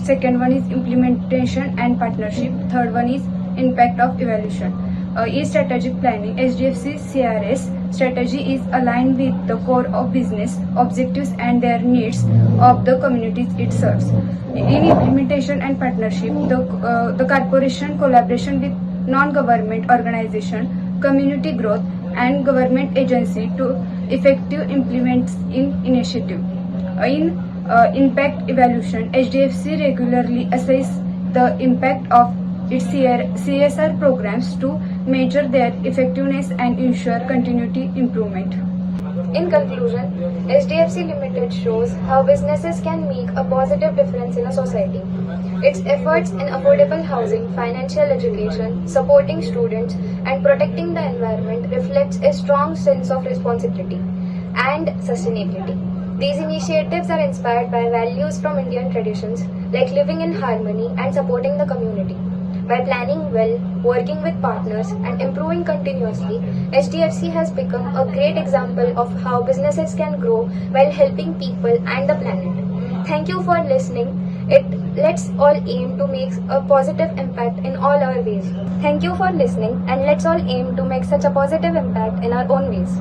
Second one is implementation and partnership. Third one is impact of evaluation. Is strategic planning. HDFC CRS strategy is aligned with the core of business objectives and their needs of the communities it serves. In implementation and partnership, the corporation collaboration with non-government organization, community growth and government agency to effective implement in initiative. In impact evaluation, HDFC regularly assess the impact of its CSR programs to measure their effectiveness and ensure continuity improvement. In conclusion, HDFC Limited shows how businesses can make a positive difference in a society. Its efforts in affordable housing, financial education, supporting students, and protecting the environment reflects a strong sense of responsibility and sustainability. These initiatives are inspired by values from Indian traditions like living in harmony and supporting the community. By planning well, working with partners, and improving continuously, HDFC has become a great example of how businesses can grow while helping people and the planet. Thank you for listening. Let's all aim to make a positive impact in all our ways. Thank you for listening, and let's all aim to make such a positive impact in our own ways.